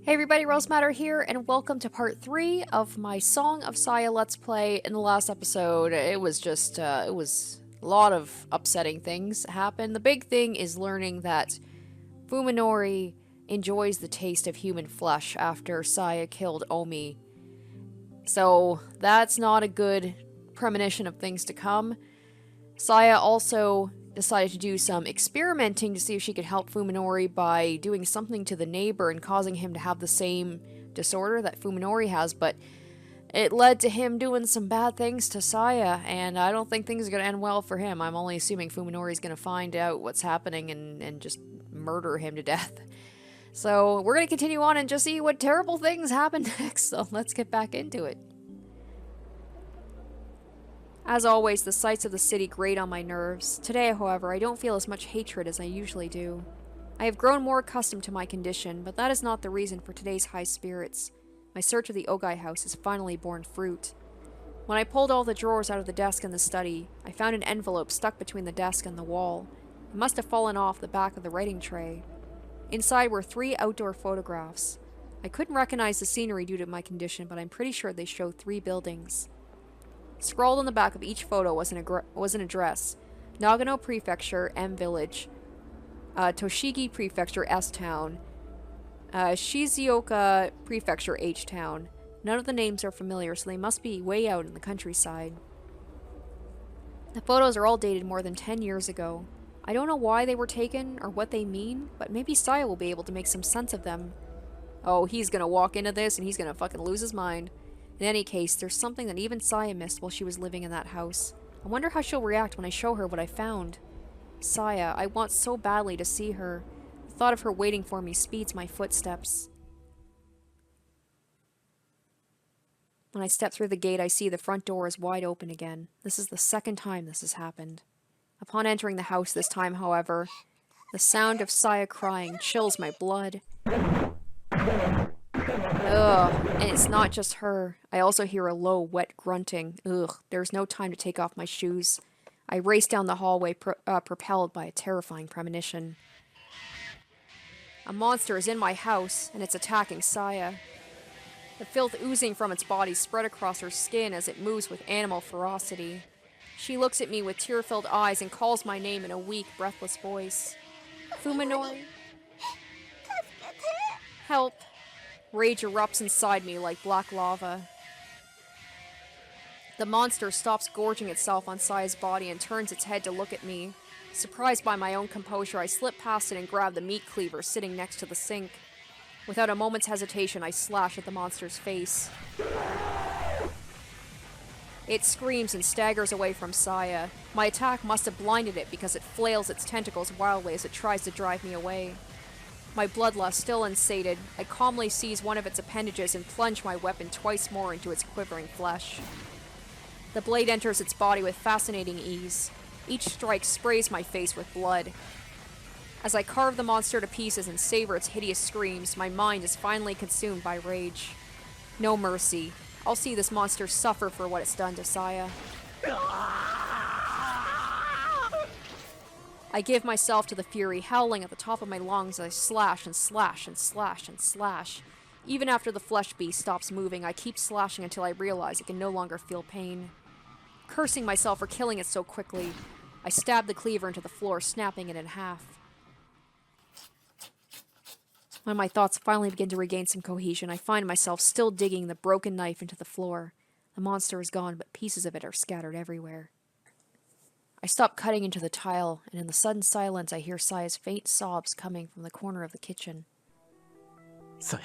Hey everybody, Rosematter here, and welcome to part 3 of my Song of Saya Let's Play. In the last episode, it was a lot of upsetting things happen. The big thing is learning that Fuminori enjoys the taste of human flesh after Saya killed Omi. So, that's not a good premonition of things to come. Saya also decided to do some experimenting to see if she could help Fuminori by doing something to the neighbor and causing him to have the same disorder that Fuminori has, but it led to him doing some bad things to Saya, and I don't think things are going to end well for him. I'm only assuming Fuminori's going to find out what's happening and just murder him to death. So we're going to continue on and just see what terrible things happen next, so let's get back into it. As always, the sights of the city grate on my nerves. Today, however, I don't feel as much hatred as I usually do. I have grown more accustomed to my condition, but that is not the reason for today's high spirits. My search of the Ogai house has finally borne fruit. When I pulled all the drawers out of the desk in the study, I found an envelope stuck between the desk and the wall. It must have fallen off the back of the writing tray. Inside were 3 outdoor photographs. I couldn't recognize the scenery due to my condition, but I'm pretty sure they show 3 buildings. Scrawled on the back of each photo was an address: Nagano Prefecture, M Village, Toshigi Prefecture, S Town, Shizuoka Prefecture, H Town. None of the names are familiar, so they must be way out in the countryside. The photos are all dated more than 10 years ago. I don't know why they were taken or what they mean, but maybe Saya will be able to make some sense of them. Oh, he's gonna walk into this and he's gonna fucking lose his mind. In any case, there's something that even Saya missed while she was living in that house. I wonder how she'll react when I show her what I found. Saya, I want so badly to see her. The thought of her waiting for me speeds my footsteps. When I step through the gate, I see the front door is wide open again. This is the second time this has happened. Upon entering the house this time, however, the sound of Saya crying chills my blood. Ugh, and it's not just her. I also hear a low, wet grunting. Ugh, there's no time to take off my shoes. I race down the hallway, propelled by a terrifying premonition. A monster is in my house, and it's attacking Saya. The filth oozing from its body spread across her skin as it moves with animal ferocity. She looks at me with tear-filled eyes and calls my name in a weak, breathless voice. Fuminori? Help! Rage erupts inside me like black lava. The monster stops gorging itself on Saya's body and turns its head to look at me. Surprised by my own composure, I slip past it and grab the meat cleaver sitting next to the sink. Without a moment's hesitation, I slash at the monster's face. It screams and staggers away from Saya. My attack must have blinded it because it flails its tentacles wildly as it tries to drive me away. My bloodlust still unsated, I calmly seize one of its appendages and plunge my weapon twice more into its quivering flesh. The blade enters its body with fascinating ease. Each strike sprays my face with blood. As I carve the monster to pieces and savor its hideous screams, my mind is finally consumed by rage. No mercy. I'll see this monster suffer for what it's done to Saya. I give myself to the fury, howling at the top of my lungs as I slash and slash and slash and slash. Even after the flesh beast stops moving, I keep slashing until I realize it can no longer feel pain. Cursing myself for killing it so quickly, I stab the cleaver into the floor, snapping it in half. When my thoughts finally begin to regain some cohesion, I find myself still digging the broken knife into the floor. The monster is gone, but pieces of it are scattered everywhere. I stop cutting into the tile, and in the sudden silence I hear Saya's faint sobs coming from the corner of the kitchen. Saya.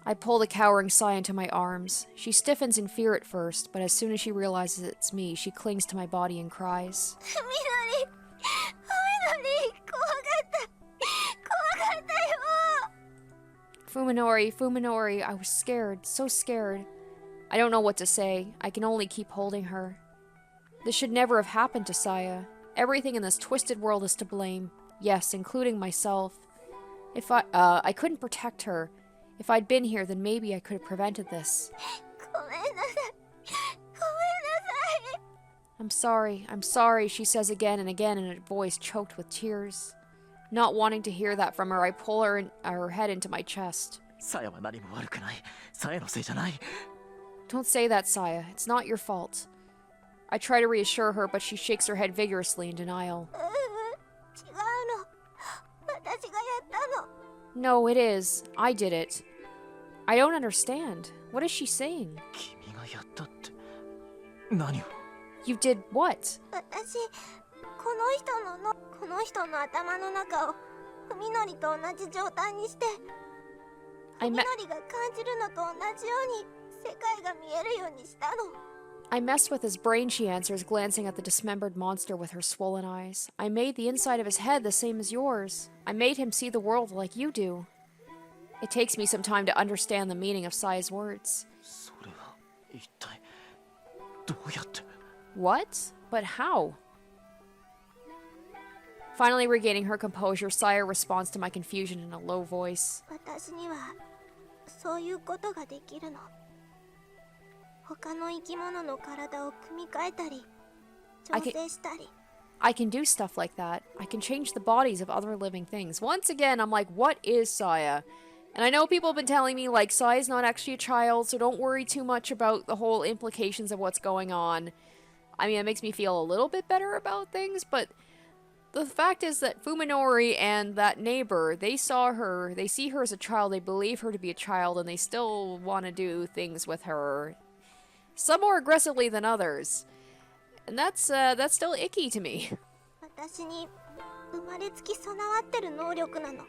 I pull the cowering Saya into my arms. She stiffens in fear at first, but as soon as she realizes it's me, she clings to my body and cries. Fuminori! Fuminori! 怖かったよ! Fuminori, Fuminori, I was scared, so scared. I don't know what to say. I can only keep holding her. This should never have happened to Saya. Everything in this twisted world is to blame. Yes, including myself. If I couldn't protect her. If I'd been here, then maybe I could have prevented this. ごめんなさい. I'm sorry, she says again and again in a voice choked with tears. Not wanting to hear that from her, I pull her head into my chest. さやは何も悪くない。さやのせいじゃない。 Don't say that, Saya. It's not your fault. I try to reassure her, but she shakes her head vigorously in denial. 違うの。私がやったの。 No, it is. I did it. I don't understand. What is she saying? 君がやったって。何を You did what? 私、この人の頭の中をふみのりと同じ状態にして、ふ I み me- のりが感じるのと同じように世界が見えるようにしたの。 I messed with his brain, she answers, glancing at the dismembered monster with her swollen eyes. I made the inside of his head the same as yours. I made him see the world like you do. It takes me some time to understand the meaning of Saya's words. それは一体どうやって What? But how? Finally regaining her composure, Saya responds to my confusion in a low voice. 私にはそういうことができるの。他の生き物の体を組み替えたり、調整したり。 I can do stuff like that. I can change the bodies of other living things. Once again, I'm like, what is Saya? And I know people have been telling me, like, Saya's not actually a child, so don't worry too much about the whole implications of what's going on. I mean, it makes me feel a little bit better about things, but the fact is that Fuminori and that neighbor, they see her as a child, they believe her to be a child, and they still want to do things with her. Some more aggressively than others. And that's still icky to me. 私に生まれつき備わってる能力なの。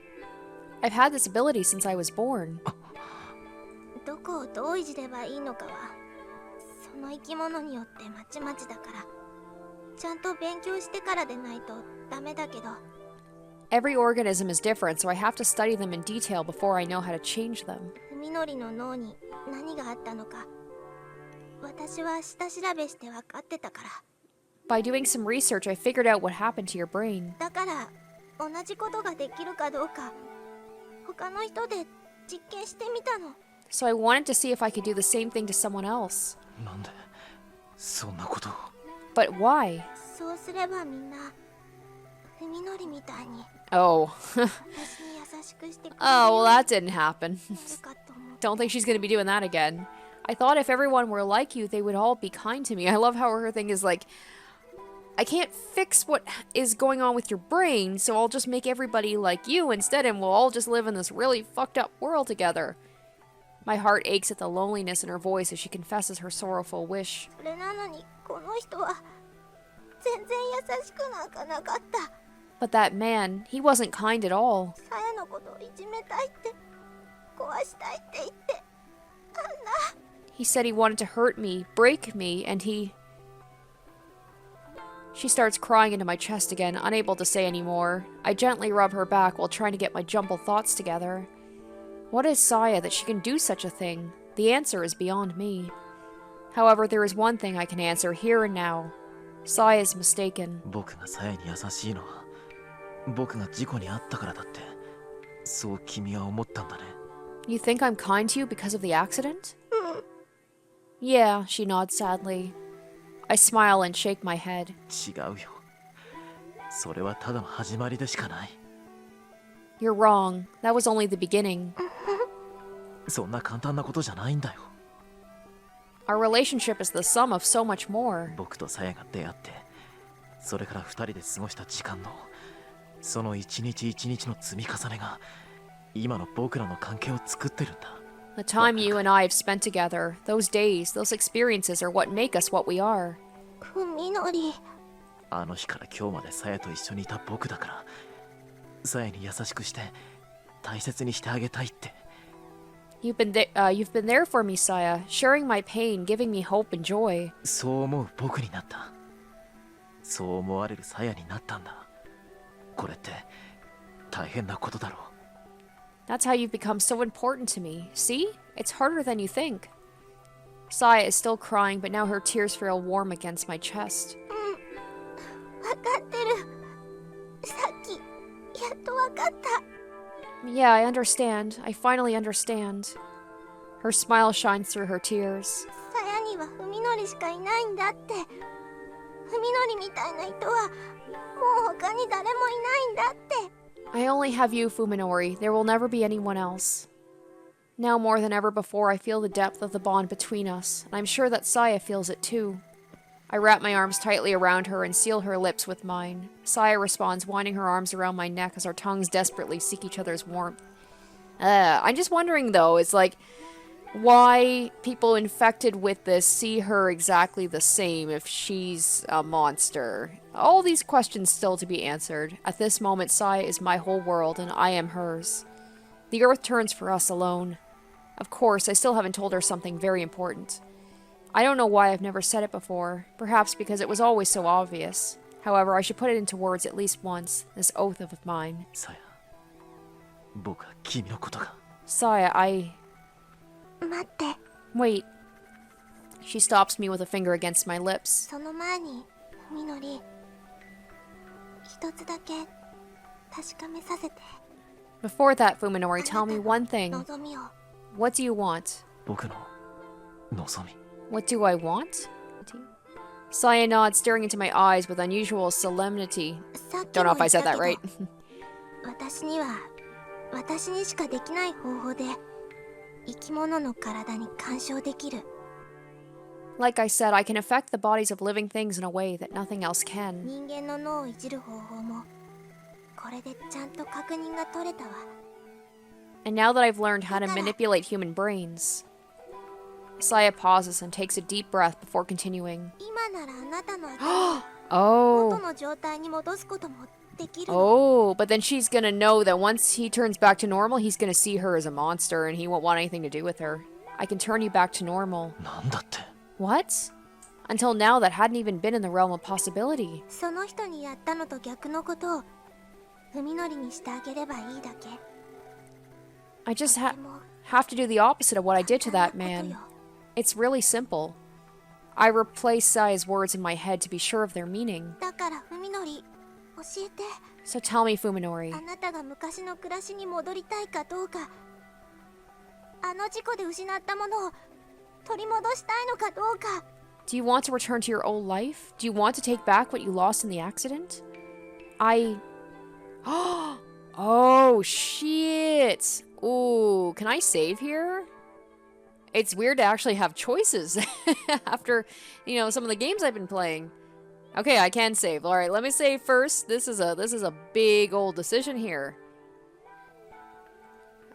I've had this ability since I was born. どこをどういじればいいのかはその生き物によってまちまちだから、ちゃんと勉強してからでないとダメだけど。 Every organism is different, so I have to study them in detail before I know how to change them. ふみのりの脳に何があったのか、私は下調べして分かってたから。 By doing some research, I figured out what happened to your brain. だから同じことができるかどうか他の人で実験してみたの。 So I wanted to see if I could do the same thing to someone else. なんでそんなことを But why? そうすればみんなふみのりみたいに Oh. 私に優しくしてくれる Oh, well, that didn't happen. かと思う。 Don't think she's gonna be doing that again. I thought if everyone were like you, they would all be kind to me. I love how her thing is like, I can't fix what is going on with your brain, so I'll just make everybody like you instead, and we'll all just live in this really fucked up world together. My heart aches at the loneliness in her voice as she confesses her sorrowful wish. それなのにこの人は全然優しくなんかなかった。 But that man, he wasn't kind at all. さやのことをいじめたいって壊したいって言ってあんな。 He said he wanted to hurt me, break me, and She starts crying into my chest again, unable to say any more. I gently rub her back while trying to get my jumbled thoughts together. What is Saya that she can do such a thing? The answer is beyond me. However, there is one thing I can answer here and now. Saya is mistaken. 僕がさやに優しいのは僕が事故に遭ったからだってそう君は思ったんだね You think I'm kind to you because of the accident? Yeah, she nods sadly. I smile and shake my head. 違うよそれはただの始まりでしかない You're wrong. That was only the beginning. そんな簡単なことじゃないんだよ Our relationship is the sum of so much more. 僕とさやが出会ってそれから二人で過ごした時間のその一日一日の積み重ねが今の僕らの関係を作ってるんだ The time you and I have spent together, those days, those experiences are what make us what we are. ふみのり。あの日から今日までさやと一緒にいた僕だからさやに優しくして大切にしてあげたいって You've been there for me, Saya, sharing my pain, giving me hope and joy. そう思う僕になったそう思われるさやになったんだこれって大変なことだろう That's how you've become so important to me. See? It's harder than you think. Saya is still crying, but now her tears feel warm against my chest. わかってる。さっきやっとわかった。 Yeah, I understand. I finally understand. Her smile shines through her tears. さやにはふみのりしかいないんだって。ふみのりみたいな人はもう他に誰もいないんだって。I only have you, Fuminori. There will never be anyone else. Now more than ever before, I feel the depth of the bond between us, and I'm sure that Saya feels it too. I wrap my arms tightly around her and seal her lips with mine. Saya responds, winding her arms around my neck as our tongues desperately seek each other's warmth. I'm just wondering, though, it's like, why people infected with this see her exactly the same if she's a monster. All these questions still to be answered. At this moment, Saya is my whole world, and I am hers. The earth turns for us alone. Of course, I still haven't told her something very important. I don't know why I've never said it before. Perhaps because it was always so obvious. However, I should put it into words at least once, this oath of mine. さや、僕は君のことが。Saya, I... 待って。 Wait. She stops me with a finger against my lips. その前に、みのり。一つだけ確かめさせて。 Before that, Fuminori, tell me one thing. 望みを。What do you want? 僕の望み。 What do I want? Saya nods, staring into my eyes with unusual solemnity. さっき Don't know も if I 言 said った that け right. ど、私には私にしかできない方法で生き物の体に干渉できる。 Like I said, I can affect the bodies of living things in a way that nothing else can. 人間の脳をいじる方法もこれでちゃんと確認が取れたわ。 And now that I've learned how to manipulate human brains... Saya pauses and takes a deep breath before continuing. 今ならあなたの頭を元 Oh. の状態に戻すこともできる。 Oh, but then she's gonna know that once he turns back to normal, he's gonna see her as a monster and he won't want anything to do with her. I can turn you back to normal. なんだって。 What? Until now, that hadn't even been in the realm of possibility. その人にやったのと逆のことを文則にしてあげればいいだけ。 I just でも have to do the opposite of what I did to 簡 that 単なこと man. よ。 It's really simple. I replace Saya's words in my head to be sure of their meaning. だから文則教えて。 So tell me, Fuminori, あなたが昔の暮らしに戻りたいかどうか、あの事故で失ったものを取り戻したいのかどうか。 do you want to return to your old life? Do you want to take back what you lost in the accident? I... Oh, shit! Ooh, can I save here? It's weird to actually have choices after, you know, some of the games I've been playing. Okay, I can save. All right, let me save first. This is a big old decision here.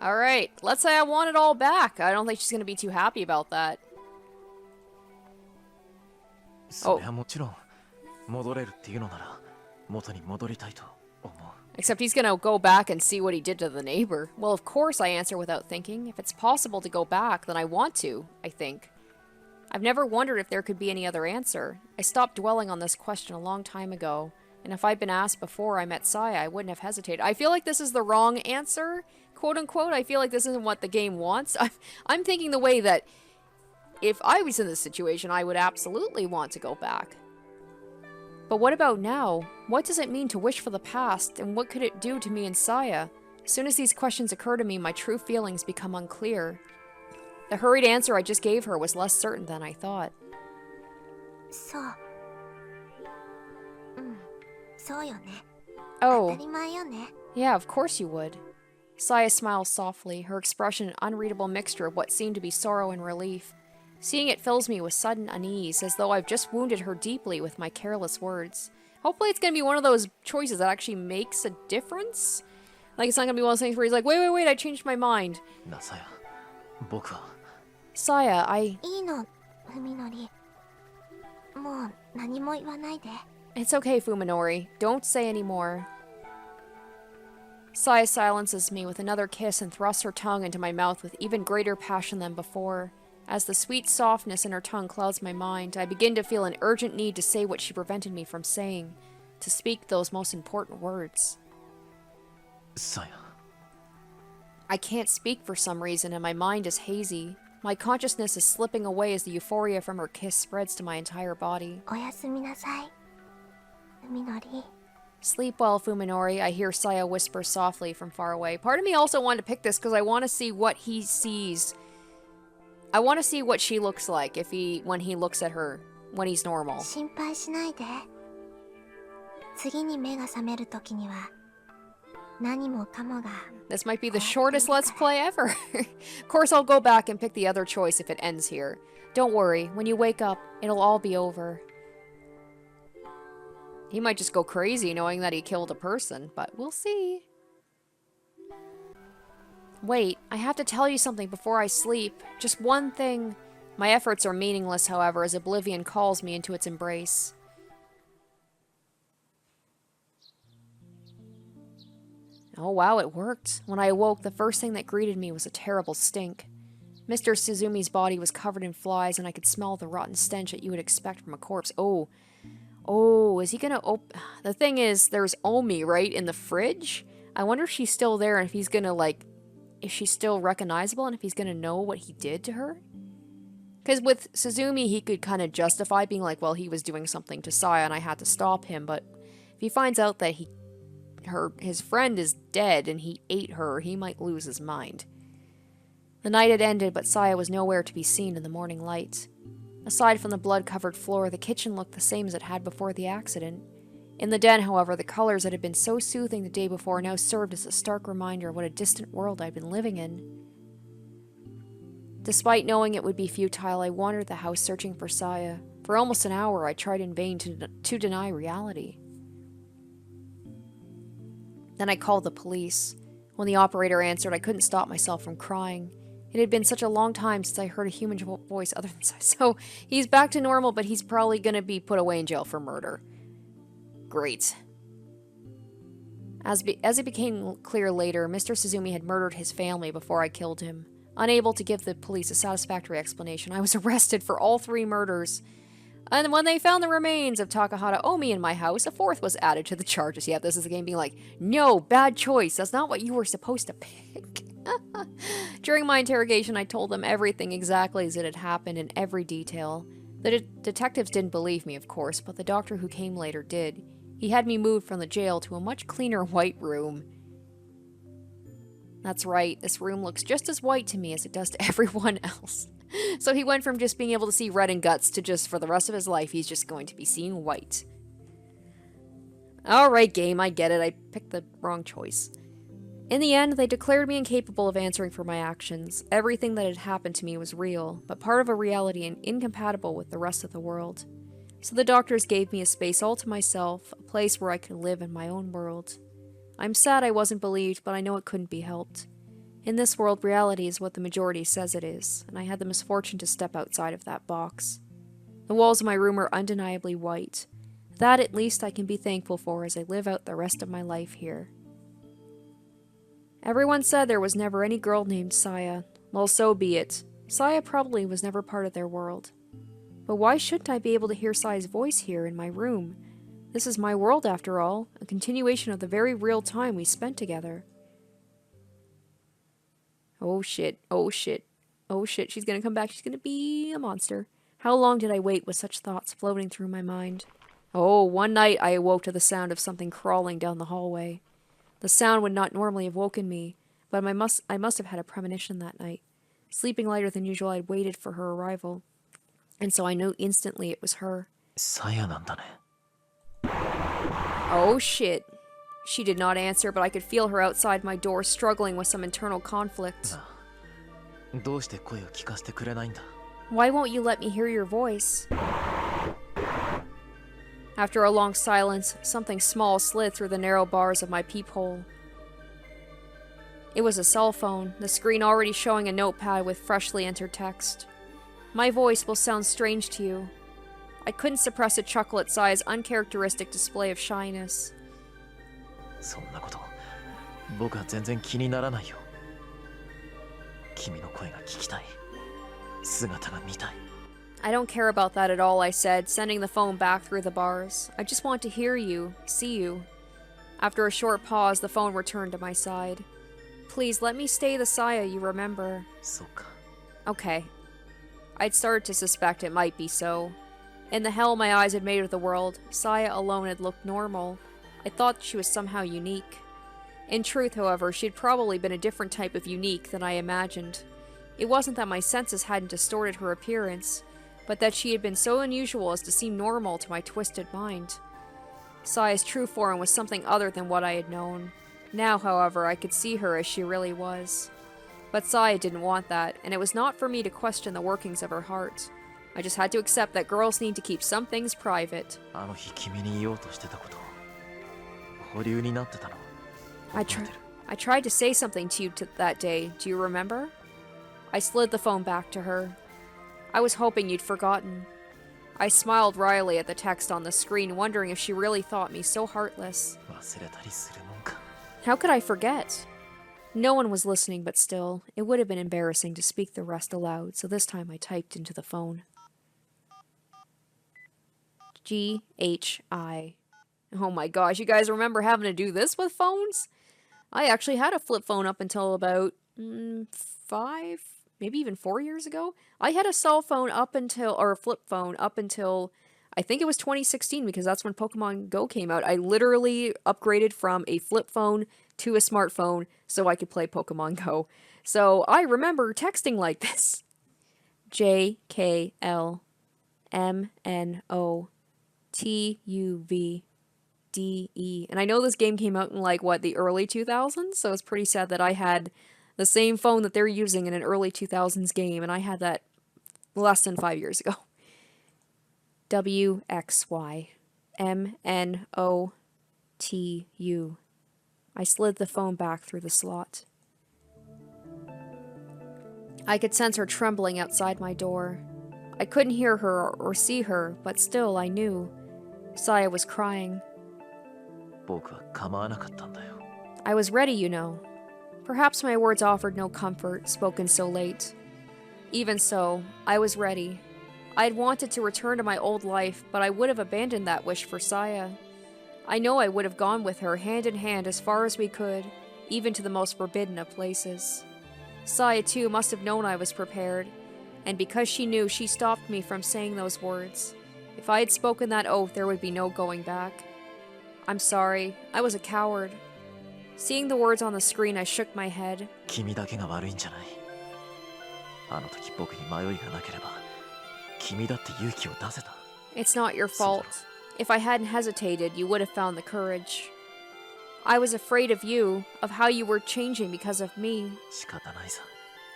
All right, let's say I want it all back. I don't think she's going to be too happy about that. それはもちろん戻れるっていうのなら元に戻りたいと思う。 Except he's gonna go back and see what he did to the neighbor. Well, of course, I answer without thinking. If it's possible to go back, then I want to, I think. I've never wondered if there could be any other answer. I stopped dwelling on this question a long time ago, and if I'd been asked before I met Saya, I wouldn't have hesitated. I feel like this is the wrong answer, quote unquote. I feel like this isn't what the game wants. I'm thinking the way that if I was in this situation, I would absolutely want to go back. But what about now? What does it mean to wish for the past, and what could it do to me and Saya? As soon as these questions occur to me, my true feelings become unclear. The hurried answer I just gave her was less certain than I thought. そう。うん、そうよね。当 Oh, たり前よね。 yeah, of course you would. Saya smiles softly, her expression an unreadable mixture of what seemed to be sorrow and relief. Seeing it fills me with sudden unease, as though I've just wounded her deeply with my careless words. Hopefully it's gonna be one of those choices that actually makes a difference. Like, it's not gonna be one of those things where he's like, wait, I changed my mind. なさや、僕は Saya, I... いいの、文則。もう何も言わないで。 It's okay, Fuminori. Don't say any more. Saya silences me with another kiss and thrusts her tongue into my mouth with even greater passion than before. As the sweet softness in her tongue clouds my mind, I begin to feel an urgent need to say what she prevented me from saying, to speak those most important words. さや、 I can't speak for some reason, and my mind is hazy. My consciousness is slipping away as the euphoria from her kiss spreads to my entire body. おやすみなさい、文則。 Sleep well, Fuminori, I hear Saya whisper softly from far away. Part of me also wanted to pick this because I want to see what he sees. I want to see what she looks like when he looks at her, when he's normal. 心配しないで。次に目が覚めるときには何もかもが This might be the shortest Let's Play ever. Of course, I'll go back and pick the other choice if it ends here. Don't worry, when you wake up, it'll all be over. He might just go crazy knowing that he killed a person, but we'll see. Wait, I have to tell you something before I sleep. Just one thing. My efforts are meaningless, however, as oblivion calls me into its embrace. Oh wow, it worked. When I awoke, the first thing that greeted me was a terrible stink. Mr. Suzumi's body was covered in flies, and I could smell the rotten stench that you would expect from a corpse. Oh, is he gonna The thing is, there's Omi, right, in the fridge? I wonder if she's still there and if he's gonna, like, if she's still recognizable and if he's gonna know what he did to her? Because with Suzumi, he could kind of justify being like, well, he was doing something to Saya and I had to stop him, but if he finds out that his friend is dead and he ate her, he might lose his mind. The night had ended, but Saya was nowhere to be seen in the morning light. Aside from the blood-covered floor, the kitchen looked the same as it had before the accident. In the den, however, the colors that had been so soothing the day before now served as a stark reminder of what a distant world I'd been living in. Despite knowing it would be futile, I wandered the house searching for Saya. For almost an hour, I tried in vain to deny reality. Then I called the police. When the operator answered, I couldn't stop myself from crying. It had been such a long time since I heard a human voice other than Saya. So he's back to normal, but he's probably going to be put away in jail for murder. Great. As it became clear later, Mr. Suzumi had murdered his family before I killed him. Unable to give the police a satisfactory explanation, I was arrested for all 3 murders. And when they found the remains of Takahata Omi in my house, a 4th was added to the charges. Yeah, this is the game being like, no, bad choice. That's not what you were supposed to pick. During my interrogation, I told them everything exactly as it had happened in every detail. The detectives didn't believe me, of course, but the doctor who came later did. He had me moved from the jail to a much cleaner white room. That's right, this room looks just as white to me as it does to everyone else. So he went from just being able to see red and guts to just, for the rest of his life, he's just going to be seeing white. Alright, game, I get it. I picked the wrong choice. In the end, they declared me incapable of answering for my actions. Everything that had happened to me was real, but part of a reality and incompatible with the rest of the world. So the doctors gave me a space all to myself, a place where I could live in my own world. I'm sad I wasn't believed, but I know it couldn't be helped. In this world, reality is what the majority says it is, and I had the misfortune to step outside of that box. The walls of my room are undeniably white. That, at least, I can be thankful for as I live out the rest of my life here. Everyone said there was never any girl named Saya. Well, so be it. Saya probably was never part of their world. But why shouldn't I be able to hear Saya's voice here in my room? This is my world, after all, a continuation of the very real time we spent together. Oh shit, oh shit, oh shit, she's gonna come back, she's gonna be a monster. How long did I wait with such thoughts floating through my mind? Oh, one night I awoke to the sound of something crawling down the hallway. The sound would not normally have woken me, but I must have had a premonition that night. Sleeping lighter than usual, I'd waited for her arrival, and so I knew instantly it was her. Saya なんだね。 Oh shit. She did not answer, but I could feel her outside my door struggling with some internal conflict. どうして声を聞かせてくれないんだ? Why won't you let me hear your voice? After a long silence, something small slid through the narrow bars of my peephole. It was a cell phone, the screen already showing a notepad with freshly entered text. My voice will sound strange to you. I couldn't suppress a chuckle at Saya's uncharacteristic display of shyness. そんなこと、僕は全然気にならないよ。君の声が聞きたい。姿が見たい。 I don't care about that at all, I said, sending the phone back through the bars. I just want to hear you, see you. After a short pause, the phone returned to my side. Please, let me stay the Saya you remember. そうか。 Okay. I'd started to suspect it might be so. In the hell my eyes had made of the world, Saya alone had looked normal. I thought she was somehow unique. In truth, however, she had probably been a different type of unique than I imagined. It wasn't that my senses hadn't distorted her appearance, but that she had been so unusual as to seem normal to my twisted mind. Saya's true form was something other than what I had known. Now, however, I could see her as she really was. But Saya didn't want that, and it was not for me to question the workings of her heart. I just had to accept that girls need to keep some things private. あの日君に言おうとしてたこと保留になってたの I tried to say something to you that day. Do you remember? I slid the phone back to her. I was hoping you'd forgotten. I smiled wryly at the text on the screen, wondering if she really thought me so heartless. 忘れたりするもんか How could I forget? No one was listening, but still, it would have been embarrassing to speak the rest aloud, so this time I typed into the phone. G-H-I. Oh my gosh, you guys remember having to do this with phones? I actually had a flip phone up until about 5, maybe even 4 years ago. I had a cell phone up until, or a flip phone up until, I think it was 2016 because that's when Pokemon Go came out. I literally upgraded from a flip phone to a smartphone so I could play Pokemon Go. So I remember texting like this. JKLMNOTUVDE. And I know this game came out in like, what, the early 2000s? So it's pretty sad that I had the same phone that they're using in an early 2000s game, and I had that less than 5 years ago. WXYMNOTU. I slid the phone back through the slot. I could sense her trembling outside my door. I couldn't hear her or see her, but still I knew. Saya was crying. 僕は構わなかったんだよ I was ready, you know. Perhaps my words offered no comfort, spoken so late. Even so, I was ready. I had wanted to return to my old life, but I would have abandoned that wish for Saya. I know I would have gone with her hand in hand as far as we could, even to the most forbidden of places. Saya, too, must have known I was prepared, and because she knew, she stopped me from saying those words. If I had spoken that oath, there would be no going back. I'm sorry. I was a coward. Seeing the words on the screen, I shook my head. 君だけが悪いんじゃないあの時僕に迷いがなければ君だって勇気を出せた It's not your fault. If I hadn't hesitated, you would have found the courage. I was afraid of you, of how you were changing because of me. 仕方ないさ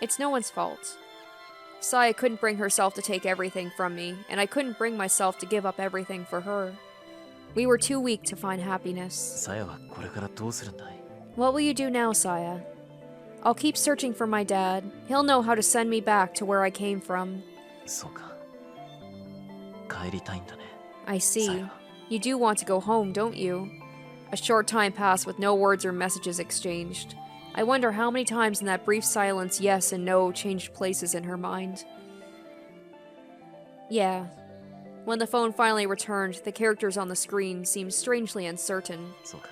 It's no one's fault. Saya couldn't bring herself to take everything from me, and I couldn't bring myself to give up everything for her. We were too weak to find happiness. さやはこれからどうするんだい What will you do now, Saya? I'll keep searching for my dad. He'll know how to send me back to where I came from. そうか帰りたいんだね I see. Saya. You do want to go home, don't you? A short time passed with no words or messages exchanged. I wonder how many times in that brief silence yes and no changed places in her mind. Yeah. When the phone finally returned, the characters on the screen seemed strangely uncertain. そうか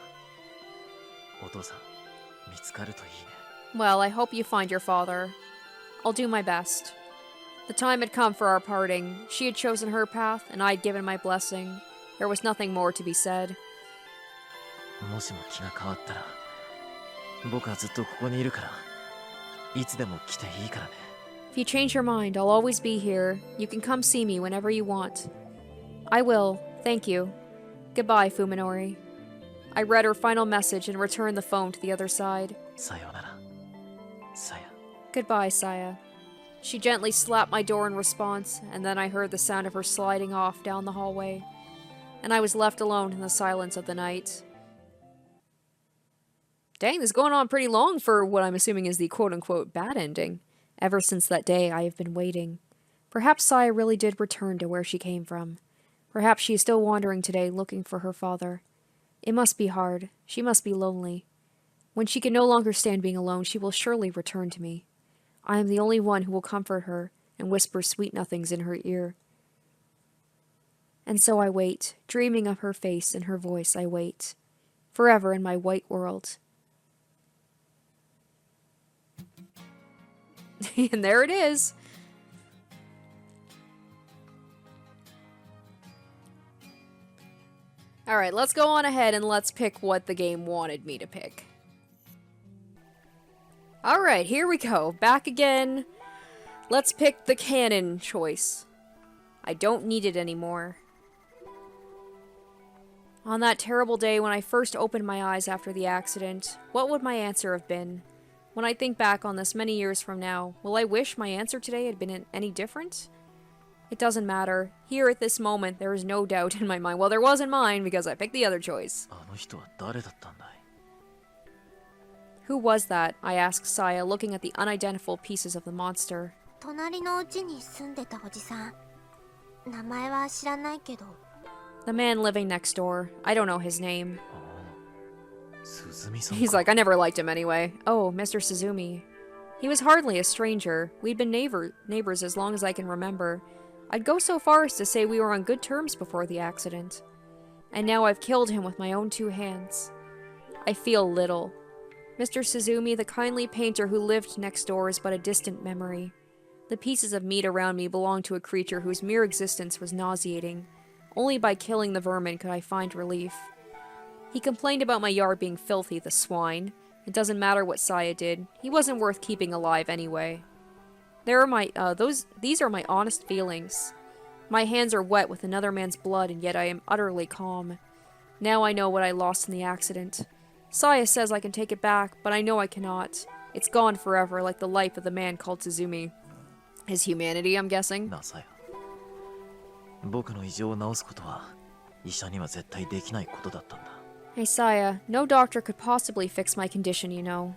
お父さん見つかるといいね Well, I hope you find your father. I'll do my best. The time had come for our parting. She had chosen her path, and I had given my blessing. There was nothing more to be said. もしも気が変わったら僕はずっとここにいるからいつでも来ていいからね If you change your mind, I'll always be here. You can come see me whenever you want. I will. Thank you. Goodbye, Fuminori. I read her final message and returned the phone to the other side. さようならさや Goodbye, Saya. She gently slapped my door in response, and then I heard the sound of her sliding off down the hallway. And I was left alone in the silence of the night. Dang, this is going on pretty long for what I'm assuming is the quote-unquote bad ending. Ever since that day, I have been waiting. Perhaps Saya really did return to where she came from. Perhaps she is still wandering today, looking for her father. It must be hard. She must be lonely. When she can no longer stand being alone, she will surely return to me. I am the only one who will comfort her and whisper sweet nothings in her ear. And so I wait, dreaming of her face and her voice I wait. Forever in my white world. And there it is. Alright, let's go on ahead and let's pick what the game wanted me to pick. Alright, here we go. Back again. Let's pick the canon choice. I don't need it anymore. On that terrible day when I first opened my eyes after the accident, what would my answer have been? When I think back on this many years from now, will I wish my answer today had been any different? It doesn't matter. Here at this moment, there is no doubt in my mind. Well, there was in mine because I picked the other choice. あの人は誰だったんだい？ Who was that? I asked Saya, looking at the unidentified pieces of the monster. 隣のうちに住んでたおじさん。名前は知らないけど。The man living next door. I don't know his name. 鈴見さん He's か。 like, I never liked him anyway. Oh, Mr. Suzumi. He was hardly a stranger. We'd been neighbors as long as I can remember. I'd go so far as to say we were on good terms before the accident. And now I've killed him with my own 2 hands. I feel little. Mr. Suzumi, the kindly painter who lived next door, is but a distant memory. The pieces of meat around me belong to a creature whose mere existence was nauseating. Only by killing the vermin could I find relief. He complained about my yard being filthy, the swine. It doesn't matter what Saya did. He wasn't worth keeping alive anyway. These are my honest feelings. My hands are wet with another man's blood, and yet I am utterly calm. Now I know what I lost in the accident. Saya says I can take it back, but I know I cannot. It's gone forever, like the life of the man called Suzumi. His humanity, I'm guessing. なあさや。僕の異常を治すことは医者には絶対できないことだったんだ。 Hey Saya, no doctor could possibly fix my condition, you know.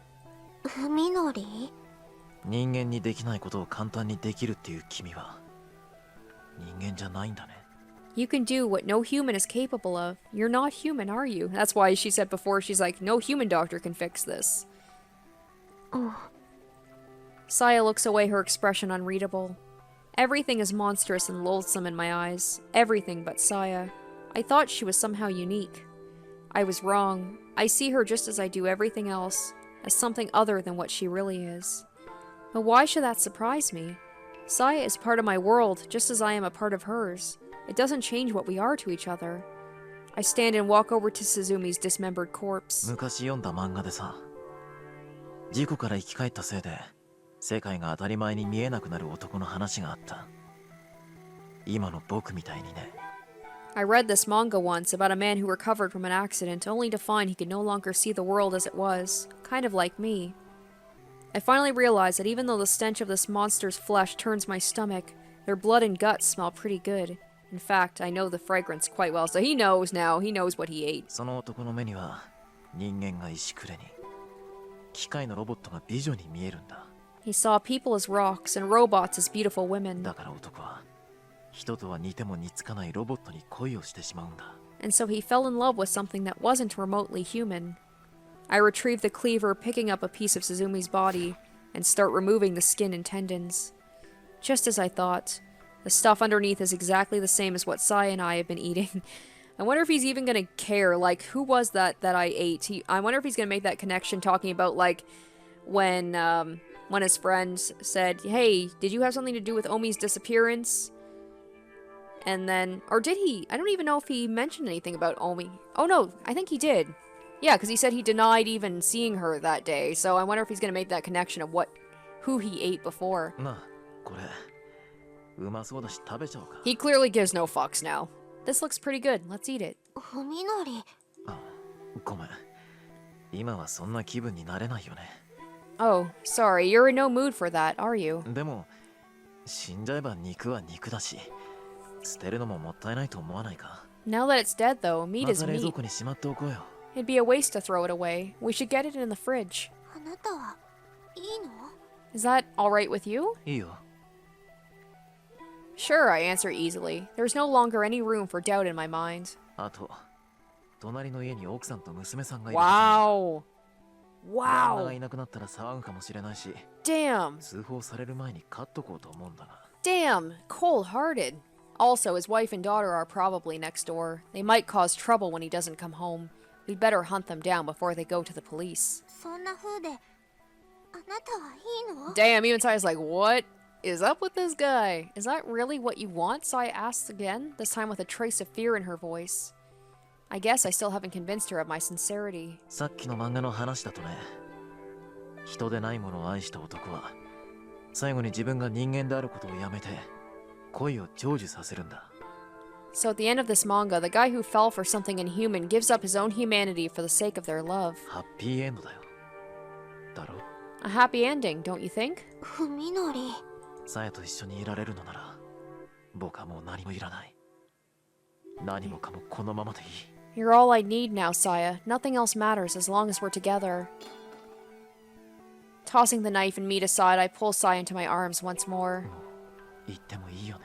ふみのり？人間にできないことを簡単にできるっていう君は人間じゃないんだね。 You can do what no human is capable of. You're not human, are you? That's why she said before, she's like, no human doctor can fix this. Saya looks away, her expression unreadable. Everything is monstrous and loathsome in my eyes. Everything but Saya. I thought she was somehow unique. I was wrong. I see her just as I do everything else, as something other than what she really is. But why should that surprise me? Saya is part of my world, just as I am a part of hers. It doesn't change what we are to each other. I stand and walk over to Suzumi's dismembered corpse. 昔読んだ漫画でさ、事故から生き返ったせいで世界が当たり前に見えなくなる男の話があった。今の僕みたいにね。 I read this manga once about a man who recovered from an accident only to find he could no longer see the world as it was, kind of like me. I finally realized that even though the stench of this monster's flesh turns my stomach, their blood and guts smell pretty good. In fact, I know the fragrance quite well, so he knows now. He knows what he ate. その男の目には人間が石くれに、機械のロボットが美女に見えるんだ。 He saw people as rocks and robots as beautiful women. だから男は人とは似ても似つかないロボットに恋をしてしまうんだ。 And so he fell in love with something that wasn't remotely human. I retrieved the cleaver, picking up a piece of Suzumi's body, and start removing the skin and tendons. Just as I thought. The stuff underneath is exactly the same as what Sai and I have been eating. I wonder if he's even gonna care, like, who was that I ate? I wonder if he's gonna make that connection talking about, like, when his friend said, hey, did you have something to do with Omi's disappearance? And then, or did he? I don't even know if he mentioned anything about Omi. Oh no, I think he did. Yeah, because he said he denied even seeing her that day, so I wonder if he's gonna make that connection of who he ate before. なあ、これうまそうだし食べちゃおうか。 He clearly gives no fucks now. This looks pretty good. Let's eat it. ふみのり？あ、ごめん。今はそんな気分になれないよね。 Oh, sorry. You're in no mood for that, are you? でも死んじゃえば肉は肉だし、捨てるのももったいないと思わないか。 Now that it's dead, though, meat ま is た冷蔵 meat. 庫にしまっておこうよ。 It'd be a waste to throw it away. We should get it in the fridge. あなたはいいの？ Is that alright with you? いいよ。 Sure, I answer easily. There's no longer any room for doubt in my mind. あと、隣の家に奥さんと娘さんがいる。 Wow. 旦那が Wow. いなくなったら騒ぐかもしれないし、 Damn. 通報される前に飼っとこうと思うんだが。 Damn. Cold-hearted. Also, his wife and daughter are probably next door. They might cause trouble when he doesn't come home. We'd better hunt them down before they go to the police. そんな風で、あなたはいいの？ Damn, even Saya's like, what is up with this guy? Is that really what you want? Saya asks again, this time with a trace of fear in her voice. I guess I still haven't convinced her of my sincerity. さっきの漫画の話だとね、人でないものを愛した男は最後に自分が人間であることをやめて恋を成就させるんだ。So at the end of this manga, the guy who fell for something inhuman gives up his own humanity for the sake of their love. ハッピーエンドだよ。だろ？ A happy ending, don't you think? ふみのり。さやと一緒にいられるのなら、僕はもう何もいらない。何もかもこのままでいい。You're all I need now, Saya. Nothing else matters as long as we're together. Tossing the knife and meat aside, I pull Saya into my arms once more. もう言ってもいいよね。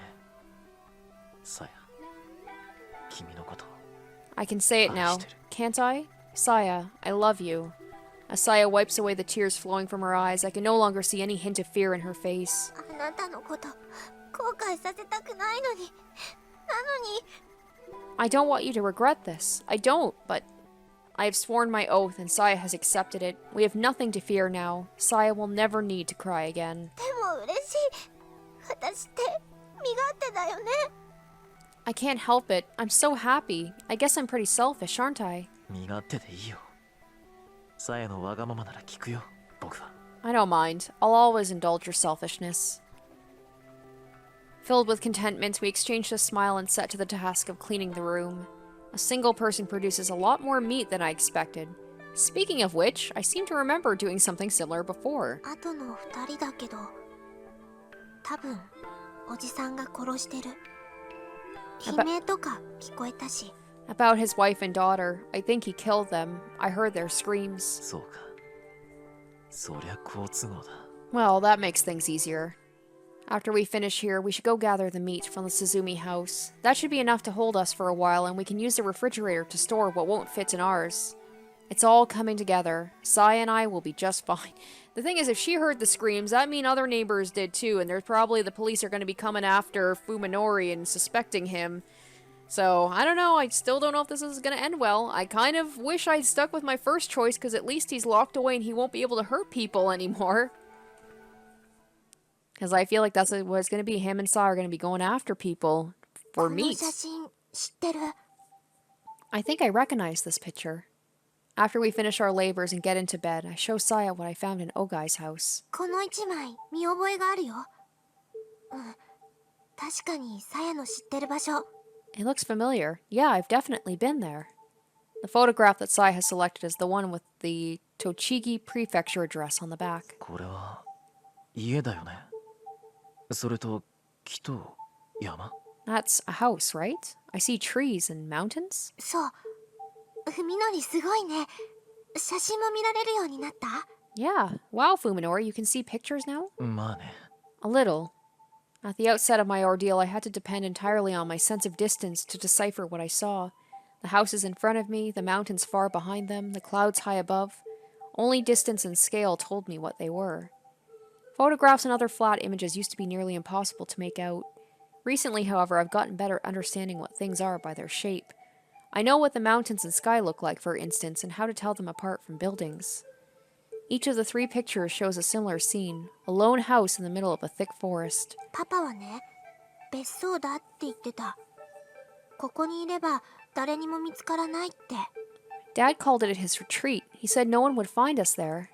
さや、君のこと。 I can say it now, can't I? Saya, I love you. As Saya wipes away the tears flowing from her eyes, I can no longer see any hint of fear in her face. あなたのこと後悔させたくないのに。なのに。 I don't want you to regret this. I don't, but I have sworn my oath and Saya has accepted it. We have nothing to fear now. Saya will never need to cry again. でも嬉しい。私って身勝手だよね。 I can't help it. I'm so happy. I guess I'm pretty selfish, aren't I? 身勝手でいいよ。さやのわがままなら聞くよ、僕は。 I don't mind. I'll always indulge your selfishness. Filled with contentment, we exchanged a smile and set to the task of cleaning the room. A single person produces a lot more meat than I expected. Speaking of which, I seem to remember doing something similar before. あとの2人だけど、多分おじさんが殺してる。悲鳴とか聞こえたし。 About his wife and daughter, I think he killed them. I heard their screams. そうか。そりゃ好都合だ。 Well, that makes things easier. After we finish here, we should go gather the meat from the Suzumi house. That should be enough to hold us for a while, and we can use the refrigerator to store what won't fit in ours. It's all coming together. Sai and I will be just fine. The thing is, if she heard the screams, that means other neighbors did too, and there's probably the police are going to be coming after Fuminori and suspecting him. So, I don't know, I still don't know if this is going to end well. I kind of wish I'd stuck with my first choice, because at least he's locked away and he won't be able to hurt people anymore. Because I feel like that's what it's going to be. Him and Sai are going to be going after people for この meat. 写真知ってる？ I think I recognize this picture. After we finish our labors and get into bed, I show Saya what I found in Ogai's house. この1枚見覚えがあるよ。確かにさやの知ってる場所。 It looks familiar. Yeah, I've definitely been there. The photograph that Sai has selected is the one with the Tochigi Prefecture address on the back. これは家だよね。それと木と山。 That's a house, right? I see trees and mountains? そう。ふみのりすごいね。写真も見られるようになった？ Yeah. Wow, Fuminori, you can see pictures now? まあね。 A little. At the outset of my ordeal, I had to depend entirely on my sense of distance to decipher what I saw. The houses in front of me, the mountains far behind them, the clouds high above. Only distance and scale told me what they were. Photographs and other flat images used to be nearly impossible to make out. Recently, however, I've gotten better at understanding what things are by their shape. I know what the mountains and sky look like, for instance, and how to tell them apart from buildings. Each of the 3 pictures shows a similar scene, a lone house in the middle of a thick forest. パパはね、別荘だって言ってた。ここにいれば誰にも見つからないって。 Dad called it his retreat. He said no one would find us there.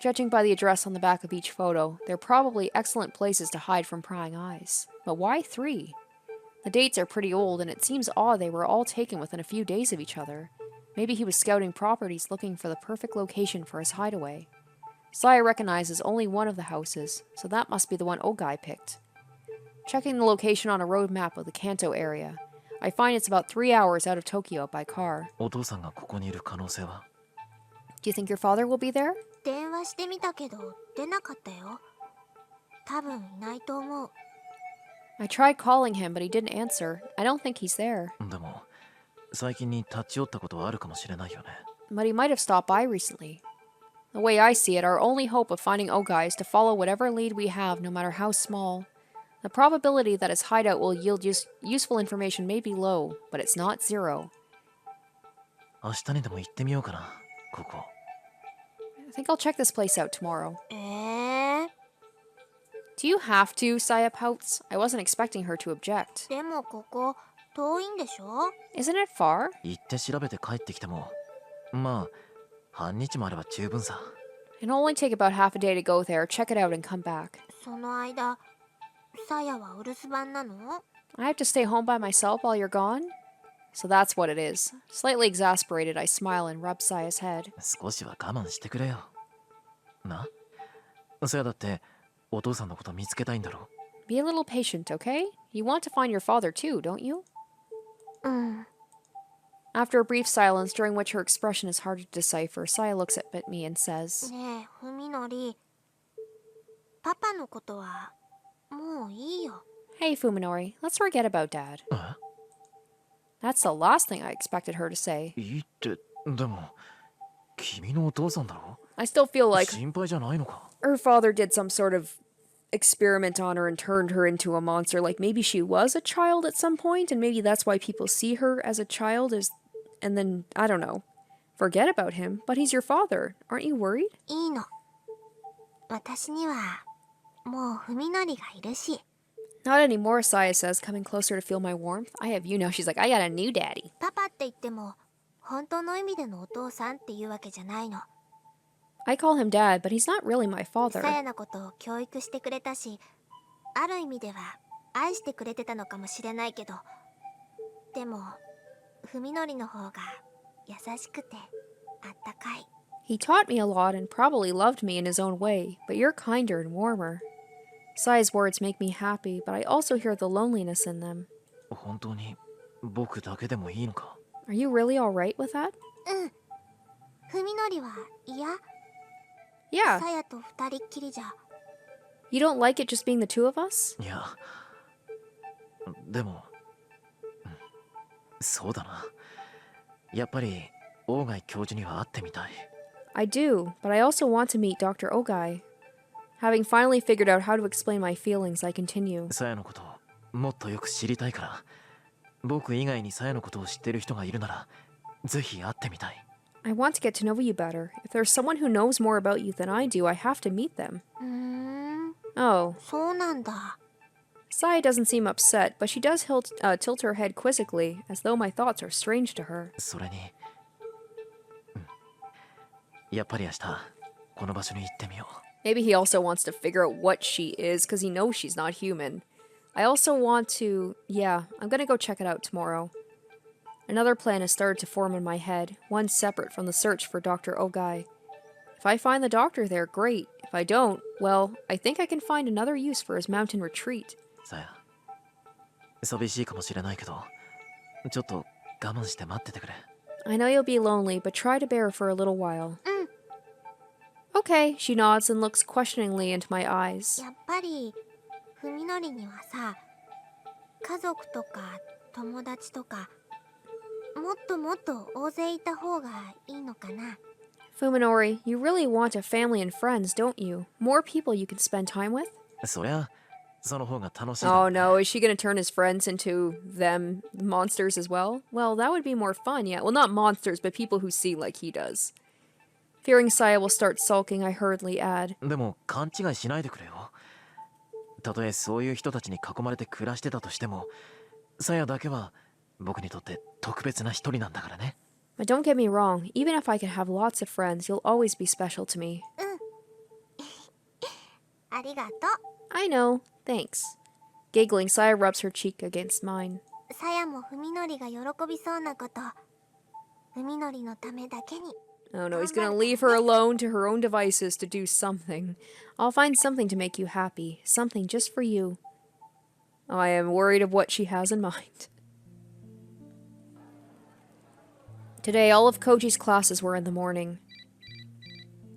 Judging by the address on the back of each photo, they're probably excellent places to hide from prying eyes. But why 3? The dates are pretty old, and it seems odd they were all taken within a few days of each other. Maybe he was scouting properties looking for the perfect location for his hideaway. Saya recognizes only one of the houses, so that must be the one Ogai picked. Checking the location on a road map of the Kanto area, I find it's about 3 hours out of Tokyo by car. お父さんがここにいる可能性は？ Do you think your father will be there? 電話してみたけど出なかったよ。多分いないと思う。 I tried calling him, but he didn't answer. I don't think he's there. でも最近に立ち寄ったことはあるかもしれないよね。 But he might have stopped by recently. The way I see it, our only hope of finding Ogai is to follow whatever lead we have, no matter how small. The probability that his hideout will yield useful information may be low, but it's not 0. 明日にでも行ってみようかな、ここ。 I think I'll check this place out tomorrow. えー、 Do you have to? Saya pouts. I wasn't expecting her to object. でもここ遠いんでしょ？ Isn't it far? 行って調べて帰ってきても、まあ半日もあれば十分さ。 It'll only take about half a day to go there, check it out, and come back. その間、さやはお留守番なの？ I have to stay home by myself while you're gone? So that's what it is. Slightly exasperated, I smile and rub Saya's head. 少しは我慢してくれよ。な？そやだって、お父さんのこと見つけたいんだろ。Be a little patient, okay? You want to find your father too, don't you? うん。 After a brief silence, during which her expression is hard to decipher, Saya looks at me and says, ねえ、ふみのり。パパのことはもういいよ。 Hey, Fuminori, let's forget about Dad. え？ That's the last thing I expected her to say. いいって、でも、君のお父さんだろ？ I still feel like 心配じゃないのか？ her father did some sort of experiment on her and turned her into a monster. Like maybe she was a child at some point, and maybe that's why people see her as a child, and then, I don't know, forget about him. But he's your father. Aren't you worried? いいの。私にはもうふみのりがいるし。 Not anymore, Saya says, coming closer to feel my warmth. I have you now. She's like, I got a new daddy. パパって言っても本当の意味でのお父さんっていうわけじゃないの。 I call him dad, but he's not really my さ father. やのことを教育してくれたし、ある意味では愛してくれてたのかもしれないけど、でもふみのりの方が優しくてあったかい。 He taught me a lot and probably loved me in his own way, but you're kinder and warmer. Saya's words make me happy, but I also hear the loneliness in them. 本当に僕だけでもいいのか？ Are you really alright with that? うん。ふみのりは嫌？ Yeah. さやと二人っきりじゃ。 You don't like it just being the two of us? いや、でも、そうだな。やっぱり、大貝教授には会ってみたい。 I do, but I also want to meet Dr. Ogai. Having finally figured out how to explain my feelings, I continue. さやのことをもっとよく知りたいから、僕以外にさやのことを知ってる人がいるなら、ぜひ会ってみたい。 I want to get to know you better. If there's someone who knows more about you than I do, I have to meet them. そう Oh. なんだ。 Saya doesn't seem upset, but she does tilt her head quizzically, as though my thoughts are strange to her. それに、やっぱり明日、この場所に行ってみよう。 Maybe he also wants to figure out what she is, because he knows she's not human. I also want to... Yeah, I'm gonna go check it out tomorrow. Another plan has started to form in my head, one separate from the search for Dr. Ogai. If I find the doctor there, great. If I don't, well, I think I can find another use for his mountain retreat. さや、寂しいかもしれないけど、ちょっと我慢して待っててくれ。 I know you'll be lonely, but try to bear for a little while. うん。 Okay, she nods and looks questioningly into my eyes. やっぱりふみのりにはさ、家族とか友達とかもっともっと大勢いた方がいいのかな。 Fuminori, you really want a family and friends, don't you? More people you can spend time with? そりゃ、その方が楽しいだ Oh ろうね。 no, is she gonna turn his friends into them monsters as well? Well, that would be more fun, yeah. Well, not monsters, but people who see like he does. Fearing Saya will start sulking, I hurriedly add. でも勘違いしないでくれよ。たとえそういう人たちに囲まれて暮らしてたとしても、さやだけは僕にとって特別な一人なんだからね。 But don't get me wrong, even if I can have lots of friends, you'll always be special to me. ありがと I know, thanks. Giggling, Saya rubs her cheek against mine. う。さやもふみのりが喜びそうなこと、ふみのりのためだけに。 Oh no, he's gonna leave her alone to her own devices to do something. I'll find something to make you happy, something just for you. I am worried of what she has in mind. Today, all of Koji's classes were in the morning.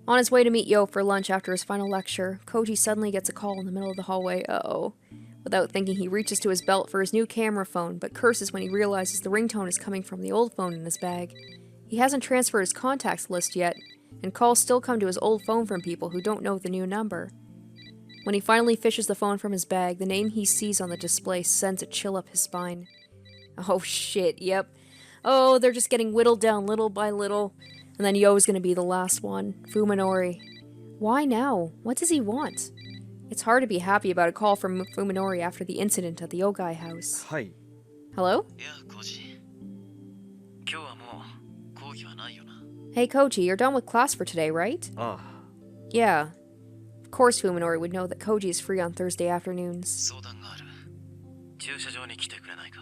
On his way to meet Yo for lunch after his final lecture, Koji suddenly gets a call in the middle of the hallway. Uh-oh. Without thinking, he reaches to his belt for his new camera phone, but curses when he realizes the ringtone is coming from the old phone in his bag. He hasn't transferred his contacts list yet, and calls still come to his old phone from people who don't know the new number. When he finally fishes the phone from his bag, the name he sees on the display sends a chill up his spine. Oh shit, yep. Oh, they're just getting whittled down little by little. And then Yo's gonna be the last one. Fuminori. Why now? What does he want? It's hard to be happy about a call from Fuminori after the incident at the Ogai house. はい。 Hello? いや、コージ。今日はもう講義はないよな。 Hey Koji, you're done with class for today, right? あ Yeah. Of course Fuminori would know that Koji is free on Thursday afternoons. 相談がある。駐車場に来てくれないか?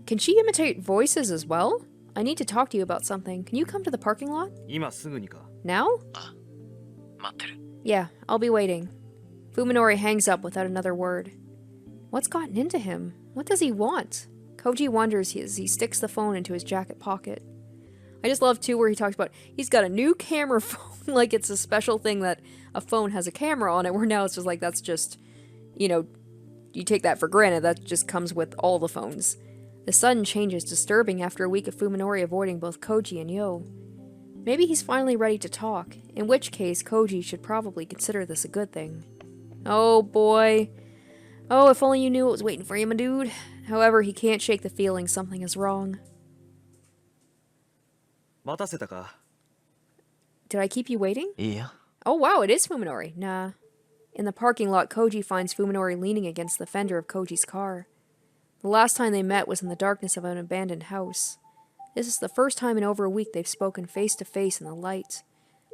Can she imitate voices as well? I need to talk to you about something. Can you come to the parking lot? 今すぐにか? Now? あ、待ってる。 Yeah, I'll be waiting. Fuminori hangs up without another word. What's gotten into him? What does he want? Koji wonders as he sticks the phone into his jacket pocket. I just love, too, where he talks about he's got a new camera phone, like it's a special thing that a phone has a camera on it, where now it's just like that's just, you know, you take that for granted. That just comes with all the phones. The sudden change is disturbing after a week of Fuminori avoiding both Koji and Yo. Maybe he's finally ready to talk, in which case Koji should probably consider this a good thing. Oh boy. Oh, if only you knew what was waiting for you, my dude. However, he can't shake the feeling something is wrong. 待たせたか? Did I keep you waiting? いいや。 Oh wow, it is Fuminori. Nah. In the parking lot, Koji finds Fuminori leaning against the fender of Koji's car. The last time they met was in the darkness of an abandoned house. This is the first time in over a week they've spoken face to face in the light.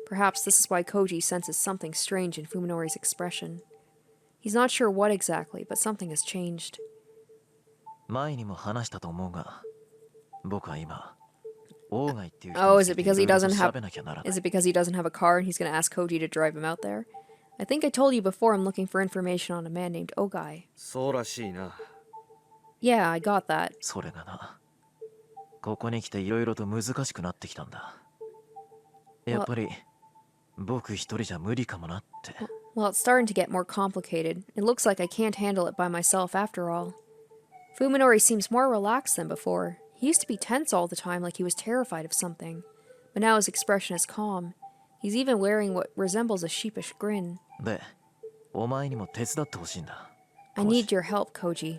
Perhaps this is why Koji senses something strange in Fuminori's expression. He's not sure what exactly, but something has changed. 前にも話したと思うが、僕は今、オーガイっていう人 Oh, に is つ it いて because he いろいろと doesn't have 調べなきゃならない。 is it because he doesn't have a car and he's going to ask Koji to drive him out there? I think I told you before I'm looking for information on a man named Ogai. そうらしいな. Yeah, I got that. それがな、ここに来ていろいろと難しくなってきたんだ。やっぱり、僕一人じゃ無理かもなって。Well, it's starting to get more complicated. It looks like I can't handle it by myself after all. Fuminori seems more relaxed than before. He used to be tense all the time like he was terrified of something. But now his expression is calm. He's even wearing what resembles a sheepish grin. で、お前にも手伝ってほしいんだ。 I need your help, Koji.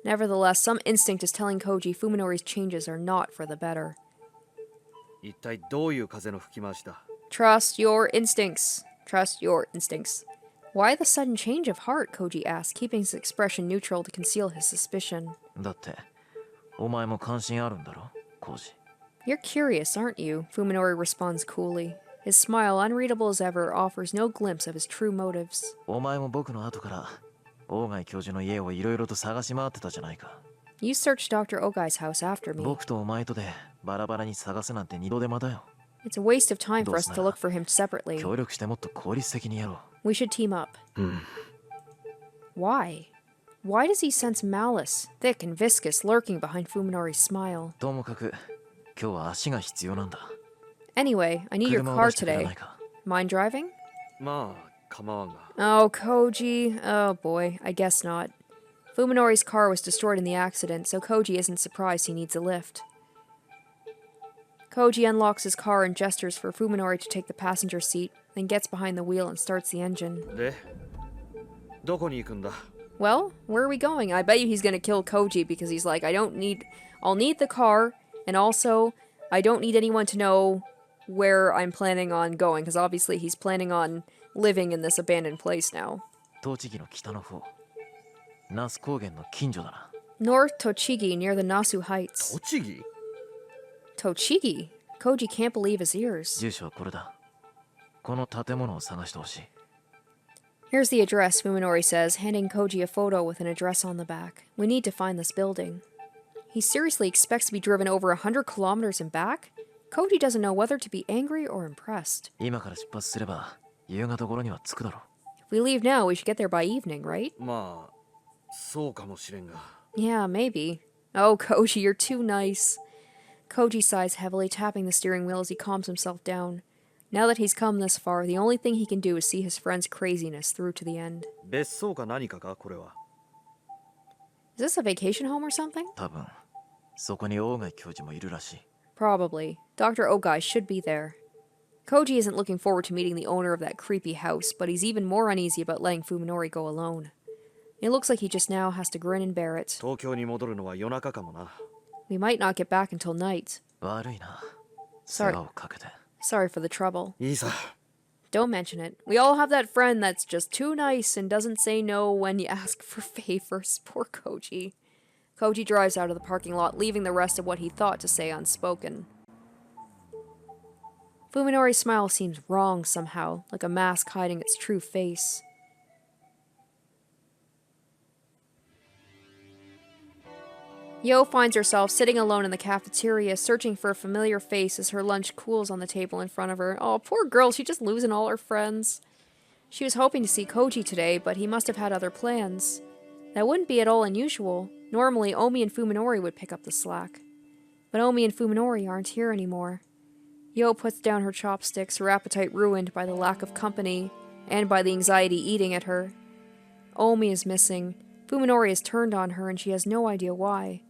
Nevertheless, some instinct is telling Koji Fuminori's changes are not for the better. 一体どういう風の吹き回しだ? Trust your instincts. Trust your instincts. Why the sudden change of heart? Koji asks, keeping his expression neutral to conceal his suspicion. だって、お前も関心あるんだろ、コウジ。 You're curious, aren't you? Fuminori responds coolly. His smile, unreadable as ever, offers no glimpse of his true motives. お前も僕の後から、オーガイ教授の家をいろいろと探し回ってたじゃないか。 You searched Dr. Ogai's house after me. 僕とお前とでバラバラに探すなんて二度手間だよ。 It's a waste of time for us to look for him separately. 協力してもっと効率的にやろう。 We should team up. Why? Why does he sense malice, thick and viscous, lurking behind Fuminori's smile? ともかく、今日は足が必要なんだ。 Anyway, I need your 車を car 出してくれ today. ないか。 Mind driving? まあ構わんが. Oh, Koji. Oh boy, I guess not. Fuminori's car was destroyed in the accident, so Koji isn't surprised he needs a lift. Koji unlocks his car and gestures for Fuminori to take the passenger seat, then gets behind the wheel and starts the engine. で、どこに行くんだ? Well, where are we going? I bet you he's gonna kill Koji because he's like, I'll need the car, and also, I don't need anyone to know where I'm planning on going, because obviously he's planning on living in this abandoned place now. 栃木の北の方、那須高原の近所だな。 North Tochigi, near the Nasu Heights. 栃木? Tochigi? Koji can't believe his ears. 住所はこれだ。この建物を探してほしい。 Here's the address, Fuminori says, handing Koji a photo with an address on the back. We need to find this building. He seriously expects to be driven over 100 kilometers and back? Koji doesn't know whether to be angry or impressed. 今から出発すれば、夕方頃には着くだろう。 If we leave now, we should get there by evening, right? まあ、そうかもしれんが. Yeah, maybe. Oh, Koji, you're too nice. Koji sighs heavily, tapping the steering wheel as he calms himself down. Now that he's come this far, the only thing he can do is see his friend's craziness through to the end. 別荘か何かかこれは? Is this a vacation home or something? 多分、そこにオーガイ教授もいるらしい。 Probably. Dr. Ogai should be there. Koji isn't looking forward to meeting the owner of that creepy house, but he's even more uneasy about letting Fuminori go alone. It looks like he just now has to grin and bear it. 東京に戻るのは夜中かもな. We might not get back until night. 悪いな。世 Sorry. 話をかけて。 Sorry for the trouble. いいさ. Don't mention it. We all have that friend that's just too nice and doesn't say no when you ask for favors. Poor Koji. Koji drives out of the parking lot, leaving the rest of what he thought to say unspoken. Fuminori's smile seems wrong somehow, like a mask hiding its true face. Yo finds herself sitting alone in the cafeteria, searching for a familiar face as her lunch cools on the table in front of her. Oh, poor girl, she's just losing all her friends. She was hoping to see Koji today, but he must have had other plans. That wouldn't be at all unusual. Normally, Omi and Fuminori would pick up the slack. But Omi and Fuminori aren't here anymore. Yo puts down her chopsticks, her appetite ruined by the lack of company and by the anxiety eating at her. Omi is missing. Fuminori has turned on her and she has no idea why.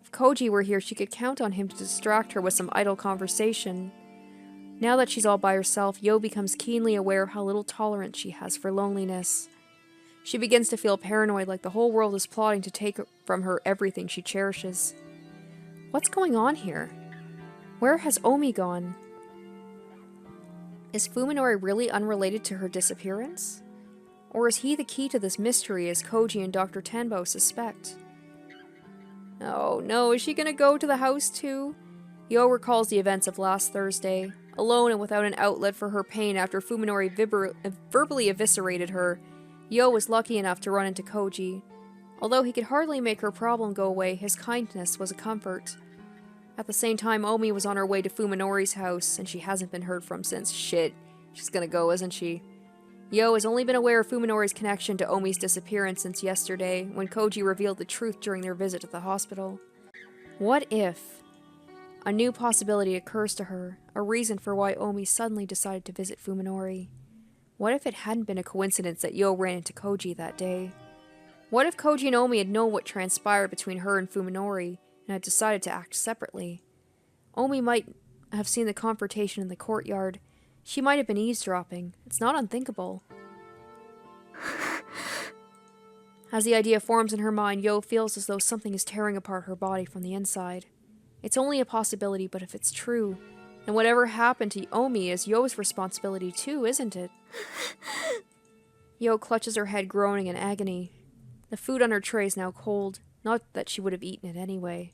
If Koji were here, she could count on him to distract her with some idle conversation. Now that she's all by herself, Yo becomes keenly aware of how little tolerance she has for loneliness. She begins to feel paranoid, like the whole world is plotting to take from her everything she cherishes. What's going on here? Where has Omi gone? Is Fuminori really unrelated to her disappearance? Or is he the key to this mystery, as Koji and Dr. Tenbo suspect? Oh no, is she gonna go to the house too? Yo recalls the events of last Thursday. Alone and without an outlet for her pain after Fuminori verbally eviscerated her, Yo was lucky enough to run into Koji. Although he could hardly make her problem go away, his kindness was a comfort. At the same time, Omi was on her way to Fuminori's house, and she hasn't been heard from since. Shit. She's gonna go, isn't she? Yo has only been aware of Fuminori's connection to Omi's disappearance since yesterday, when Koji revealed the truth during their visit to the hospital. What if? A new possibility occurs to her, a reason for why Omi suddenly decided to visit Fuminori. What if it hadn't been a coincidence that Yo ran into Koji that day? What if Koji and Omi had known what transpired between her and Fuminori, and had decided to act separately? Omi might have seen the confrontation in the courtyard. She might have been eavesdropping. It's not unthinkable. As the idea forms in her mind, Yo feels as though something is tearing apart her body from the inside. It's only a possibility, but if it's true, then whatever happened to Omi is Yo's responsibility too, isn't it? Yo clutches her head, groaning in agony. The food on her tray is now cold, not that she would have eaten it anyway.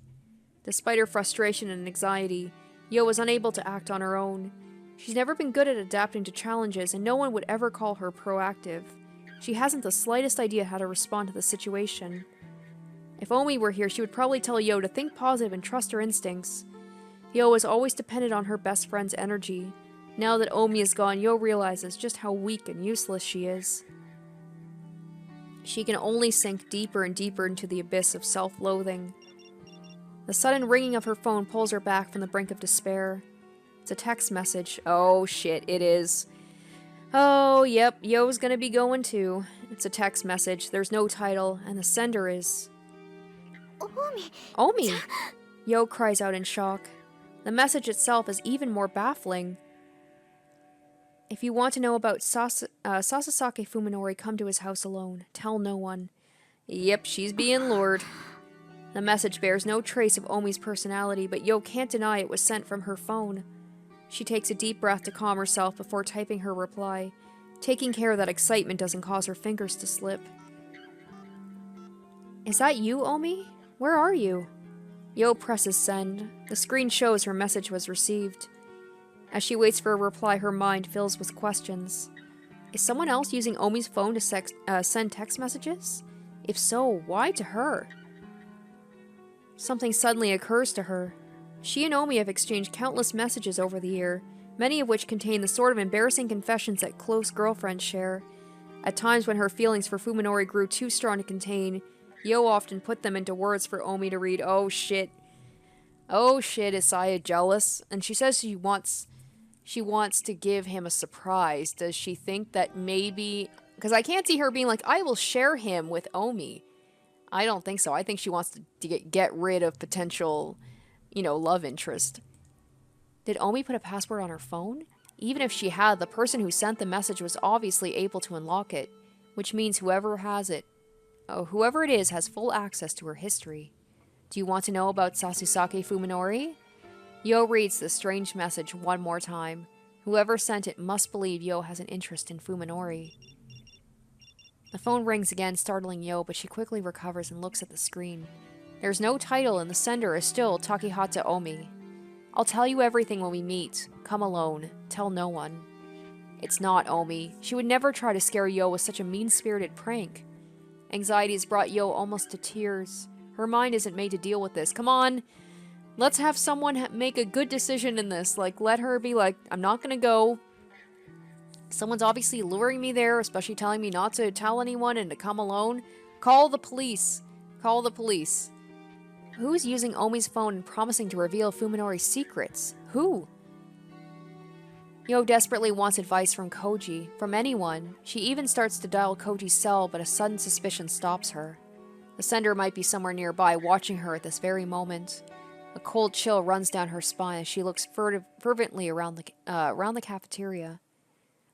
Despite her frustration and anxiety, Yo was unable to act on her own. She's never been good at adapting to challenges, and no one would ever call her proactive. She hasn't the slightest idea how to respond to the situation. If Omi were here, she would probably tell Yo to think positive and trust her instincts. Yo has always depended on her best friend's energy. Now that Omi is gone, Yo realizes just how weak and useless she is. She can only sink deeper and deeper into the abyss of self-loathing. The sudden ringing of her phone pulls her back from the brink of despair. It's a text message. Oh shit, it is. Oh, yep, Yo's gonna be going too. It's a text message, there's no title, and the sender is... Omi! Yo cries out in shock. The message itself is even more baffling. If you want to know about Sasasake Fuminori, come to his house alone. Tell no one. Yep, she's being lured. The message bears no trace of Omi's personality, but Yo can't deny it was sent from her phone. She takes a deep breath to calm herself before typing her reply, taking care that excitement doesn't cause her fingers to slip. Is that you, Omi? Where are you? Yo presses send. The screen shows her message was received. As she waits for a reply, her mind fills with questions. Is someone else using Omi's phone to send text messages? If so, why to her? Something suddenly occurs to her. She and Omi have exchanged countless messages over the year, many of which contain the sort of embarrassing confessions that close girlfriends share. At times when her feelings for Fuminori grew too strong to contain, Yo often put them into words for Omi to read. Oh shit. Oh shit, is Saya jealous? And she says she wants to give him a surprise. Does she think that maybe... Because I can't see her being like, I will share him with Omi. I don't think so. I think she wants to get rid of potential, love interest. Did Omi put a password on her phone? Even if she had, the person who sent the message was obviously able to unlock it, which means whoever it is has full access to her history. Do you want to know about Sasasake Fuminori? Yo reads the strange message one more time. Whoever sent it must believe Yo has an interest in Fuminori. The phone rings again, startling Yo, but she quickly recovers and looks at the screen. There's no title, and the sender is still Takehata Omi. I'll tell you everything when we meet. Come alone. Tell no one. It's not Omi. She would never try to scare Yo with such a mean-spirited prank. Anxiety has brought Yo almost to tears. Her mind isn't made to deal with this. Come on. Let's have someone make a good decision in this. Like, let her be like, I'm not gonna go. Someone's obviously luring me there, especially telling me not to tell anyone and to come alone. Call the police. Call the police. Who's using Omi's phone and promising to reveal Fuminori's secrets? Who? Yo desperately wants advice from Koji, from anyone. She even starts to dial Koji's cell, but a sudden suspicion stops her. The sender might be somewhere nearby, watching her at this very moment. A cold chill runs down her spine as she looks fervently around the cafeteria.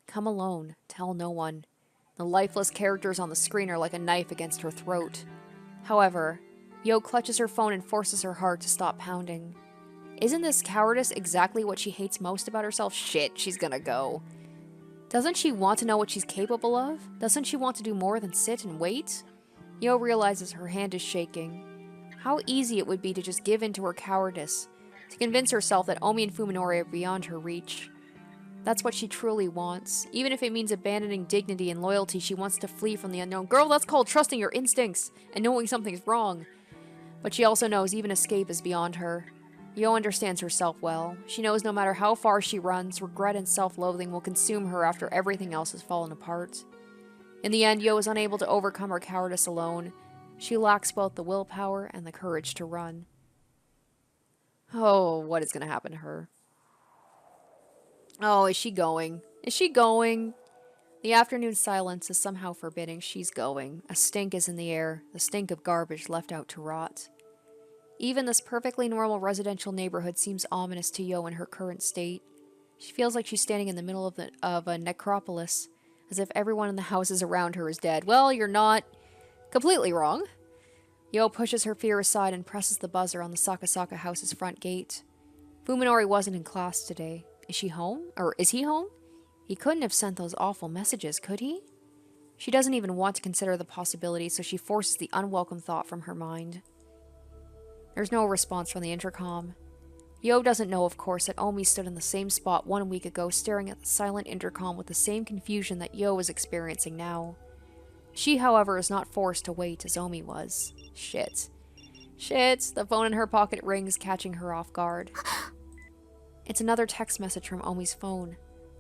Come alone. Tell no one. The lifeless characters on the screen are like a knife against her throat. However, Yo clutches her phone and forces her heart to stop pounding. Isn't this cowardice exactly what she hates most about herself? Shit, she's gonna go. Doesn't she want to know what she's capable of? Doesn't she want to do more than sit and wait? Yo realizes her hand is shaking. How easy it would be to just give in to her cowardice, to convince herself that Omi and Fuminori are beyond her reach. That's what she truly wants. Even if it means abandoning dignity and loyalty, she wants to flee from the unknown. Girl, that's called trusting your instincts and knowing something's wrong. But she also knows even escape is beyond her. Yo understands herself well. She knows no matter how far she runs, regret and self-loathing will consume her after everything else has fallen apart. In the end, Yo is unable to overcome her cowardice alone. She lacks both the willpower and the courage to run. Oh, what is going to happen to her? Oh, is she going? Is she going? The afternoon silence is somehow forbidding. She's going. A stink is in the air, the stink of garbage left out to rot. Even this perfectly normal residential neighborhood seems ominous to Yo in her current state. She feels like she's standing in the middle of a necropolis, as if everyone in the houses around her is dead. Well, you're not completely wrong. Yo pushes her fear aside and presses the buzzer on the Sakasaka house's front gate. Fuminori wasn't in class today. Is she home? Or is he home? He couldn't have sent those awful messages, could he? She doesn't even want to consider the possibility, so she forces the unwelcome thought from her mind. There's no response from the intercom. Yo doesn't know, of course, that Omi stood in the same spot 1 week ago, staring at the silent intercom with the same confusion that Yo is experiencing now. She, however, is not forced to wait as Omi was. Shit. Shit. The phone in her pocket rings, catching her off guard. It's another text message from Omi's phone.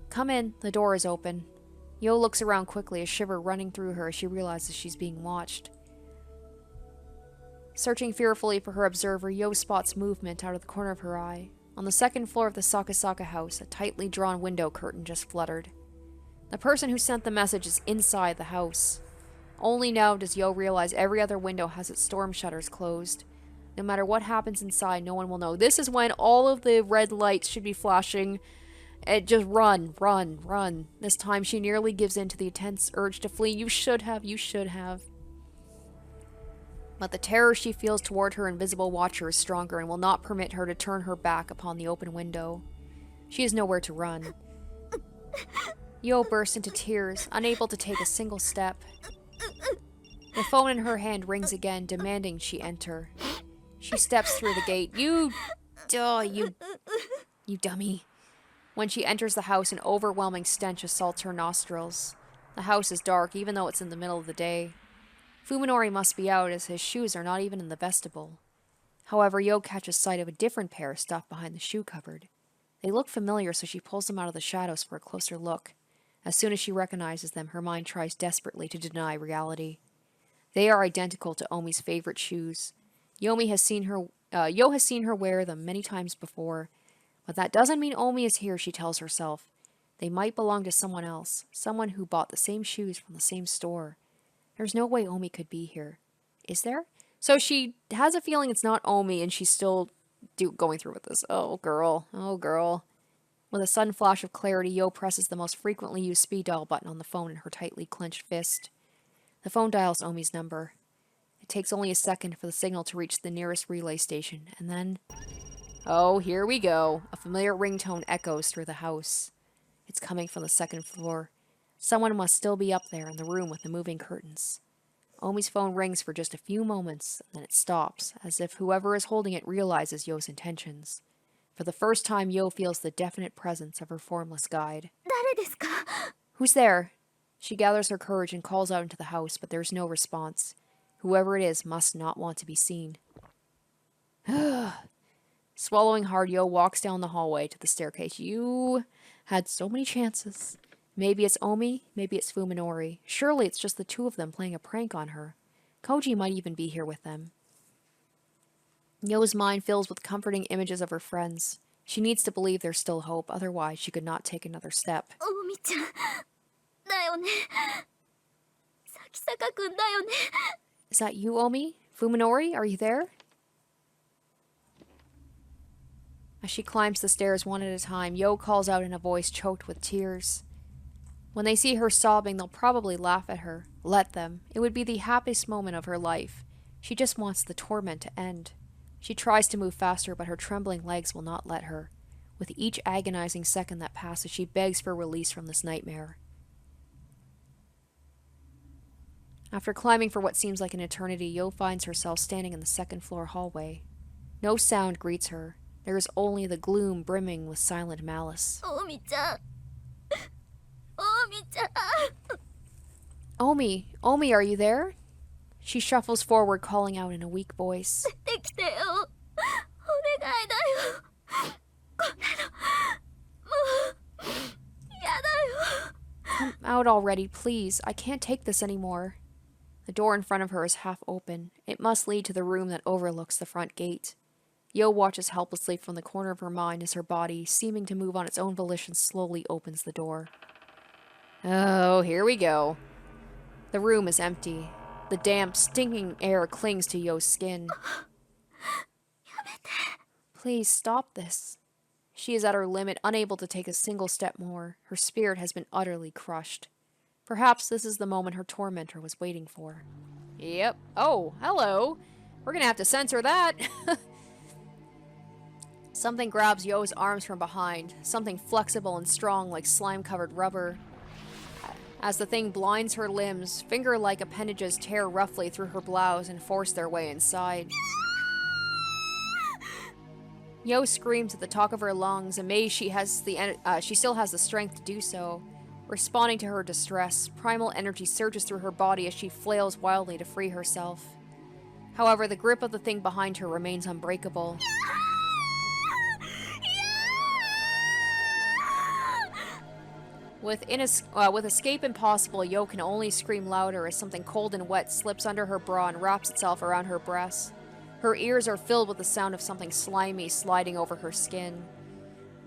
Come in, the door is open. Yo looks around quickly, a shiver running through her as she realizes she's being watched. Searching fearfully for her observer, Yo spots movement out of the corner of her eye. On the second floor of the Sakasaka house, a tightly drawn window curtain just fluttered. The person who sent the message is inside the house. Only now does Yo realize every other window has its storm shutters closed. No matter what happens inside, no one will know. This is when all of the red lights should be flashing. Just run, run, run. This time she nearly gives in to the intense urge to flee. You should have. But the terror she feels toward her invisible watcher is stronger and will not permit her to turn her back upon the open window. She has nowhere to run. Yo bursts into tears, unable to take a single step. The phone in her hand rings again, demanding she enter. She steps through the gate. You dummy. When she enters the house, an overwhelming stench assaults her nostrils. The house is dark, even though it's in the middle of the day. Fuminori must be out, as his shoes are not even in the vestibule. However, Yo catches sight of a different pair stuffed behind the shoe cupboard. They look familiar, so she pulls them out of the shadows for a closer look. As soon as she recognizes them, her mind tries desperately to deny reality. They are identical to Omi's favorite shoes. Yo has seen her wear them many times before, but that doesn't mean Omi is here, she tells herself. They might belong to someone else, someone who bought the same shoes from the same store. There's no way Omi could be here. Is there? So she has a feeling it's not Omi, and she's still going through with this. Oh, girl. Oh, girl. With a sudden flash of clarity, Yo presses the most frequently used speed dial button on the phone in her tightly clenched fist. The phone dials Omi's number. It takes only a second for the signal to reach the nearest relay station, and then... Oh, here we go. A familiar ringtone echoes through the house. It's coming from the second floor. Someone must still be up there in the room with the moving curtains. Omi's phone rings for just a few moments, and then it stops, as if whoever is holding it realizes Yo's intentions. For the first time, Yo feels the definite presence of her formless guide. 誰ですか? Who's there? She gathers her courage and calls out into the house, but there's no response. Whoever it is must not want to be seen. Swallowing hard, Yo walks down the hallway to the staircase. You had so many chances. Maybe it's Omi, maybe it's Fuminori. Surely it's just the two of them playing a prank on her. Koji might even be here with them. Yo's mind fills with comforting images of her friends. She needs to believe there's still hope, otherwise she could not take another step. おみちゃんだよね。咲坂くんだよね。 Is that you, Omi? Fuminori, are you there? As she climbs the stairs one at a time, Yo calls out in a voice choked with tears. When they see her sobbing, they'll probably laugh at her. Let them. It would be the happiest moment of her life. She just wants the torment to end. She tries to move faster, but her trembling legs will not let her. With each agonizing second that passes, she begs for release from this nightmare. After climbing for what seems like an eternity, Yo finds herself standing in the second-floor hallway. No sound greets her. There is only the gloom brimming with silent malice. おみちゃん。おみちゃん。 Omi, are you there? She shuffles forward, calling out in a weak voice. 出てきてよ。お願いだよ。こんなのもうやだよ。 Come out already, please. I can't take this anymore. The door in front of her is half open. It must lead to the room that overlooks the front gate. Yo watches helplessly from the corner of her mind as her body, seeming to move on its own volition, slowly opens the door. Oh, here we go. The room is empty. The damp, stinking air clings to Yo's skin. Please stop this. She is at her limit, unable to take a single step more. Her spirit has been utterly crushed. Perhaps this is the moment her tormentor was waiting for. Yep. Oh, hello. We're gonna have to censor that. Something grabs Yo's arms from behind, something flexible and strong like slime-covered rubber. As the thing blinds her limbs, finger-like appendages tear roughly through her blouse and force their way inside. Yo screams at the top of her lungs, amazed she still has the strength to do so. Responding to her distress, primal energy surges through her body as she flails wildly to free herself. However, the grip of the thing behind her remains unbreakable. With escape impossible, Yo can only scream louder as something cold and wet slips under her bra and wraps itself around her breasts. Her ears are filled with the sound of something slimy sliding over her skin.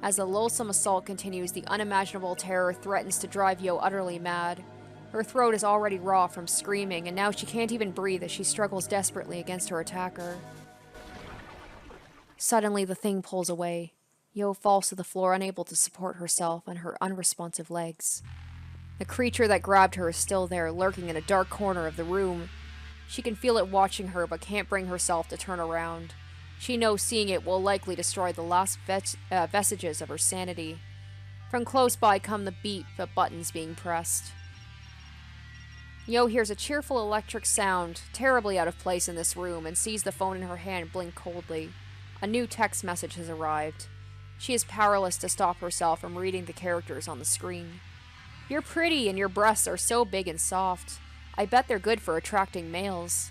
As the loathsome assault continues, the unimaginable terror threatens to drive Yo utterly mad. Her throat is already raw from screaming, and now she can't even breathe as she struggles desperately against her attacker. Suddenly, the thing pulls away. Yo falls to the floor, unable to support herself on her unresponsive legs. The creature that grabbed her is still there, lurking in a dark corner of the room. She can feel it watching her, but can't bring herself to turn around. She knows seeing it will likely destroy the last vestiges of her sanity. From close by come the beep of buttons being pressed. Yo hears a cheerful electric sound, terribly out of place in this room, and sees the phone in her hand blink coldly. A new text message has arrived. She is powerless to stop herself from reading the characters on the screen. You're pretty and your breasts are so big and soft. I bet they're good for attracting males.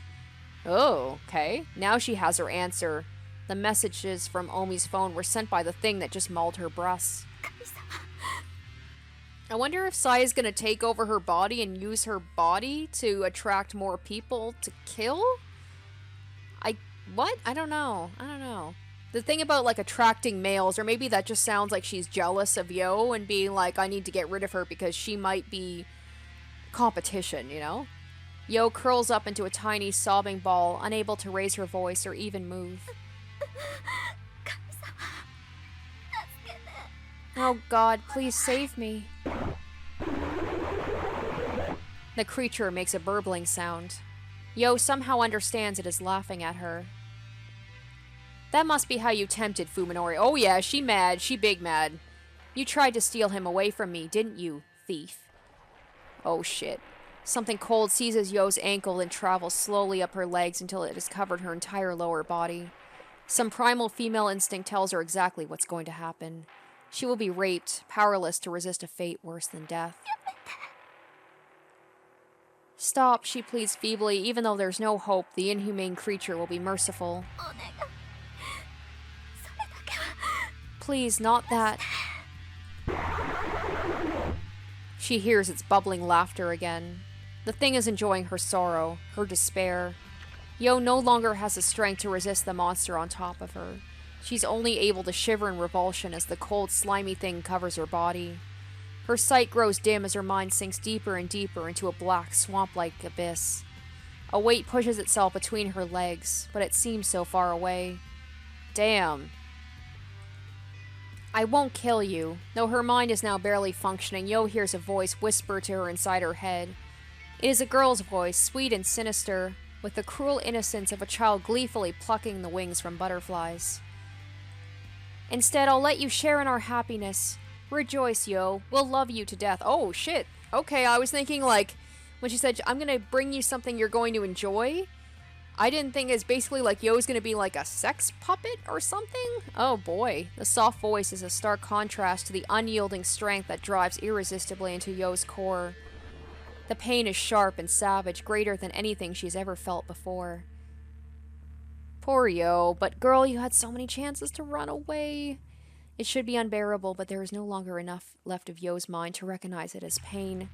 Oh, okay. Now she has her answer. The messages from Omi's phone were sent by the thing that just mauled her breasts. I wonder if Sai is gonna take over her body and use her body to attract more people to kill? What? I don't know. The thing about, like, attracting males, or maybe that just sounds like she's jealous of Yo and being like, I need to get rid of her because she might be competition, you know? Yo curls up into a tiny, sobbing ball, unable to raise her voice or even move. Oh God, please save me. The creature makes a burbling sound. Yo somehow understands it is laughing at her. That must be how you tempted Fuminori. Oh yeah, she mad. She big mad. You tried to steal him away from me, didn't you, thief? Oh shit. Something cold seizes Yo's ankle and travels slowly up her legs until it has covered her entire lower body. Some primal female instinct tells her exactly what's going to happen. She will be raped, powerless to resist a fate worse than death. Stop, she pleads feebly. Even though there's no hope, the inhumane creature will be merciful. お願い、それだけは。 Please, not that. She hears its bubbling laughter again. The thing is enjoying her sorrow, her despair. Yo no longer has the strength to resist the monster on top of her. She's only able to shiver in revulsion as the cold, slimy thing covers her body. Her sight grows dim as her mind sinks deeper and deeper into a black, swamp-like abyss. A weight pushes itself between her legs, but it seems so far away. Damn. I won't kill you. Though her mind is now barely functioning, Yo hears a voice whisper to her inside her head. It is a girl's voice, sweet and sinister, with the cruel innocence of a child gleefully plucking the wings from butterflies. Instead, I'll let you share in our happiness. Rejoice, Yo. We'll love you to death. Oh, shit. Okay, I was thinking, like, when she said, I'm gonna bring you something you're going to enjoy, I didn't think it's basically like Yo's gonna be like a sex puppet or something. Oh boy. The soft voice is a stark contrast to the unyielding strength that drives irresistibly into Yo's core. The pain is sharp and savage, greater than anything she's ever felt before. Poor Yo, but girl, you had so many chances to run away. It should be unbearable, but there is no longer enough left of Yo's mind to recognize it as pain.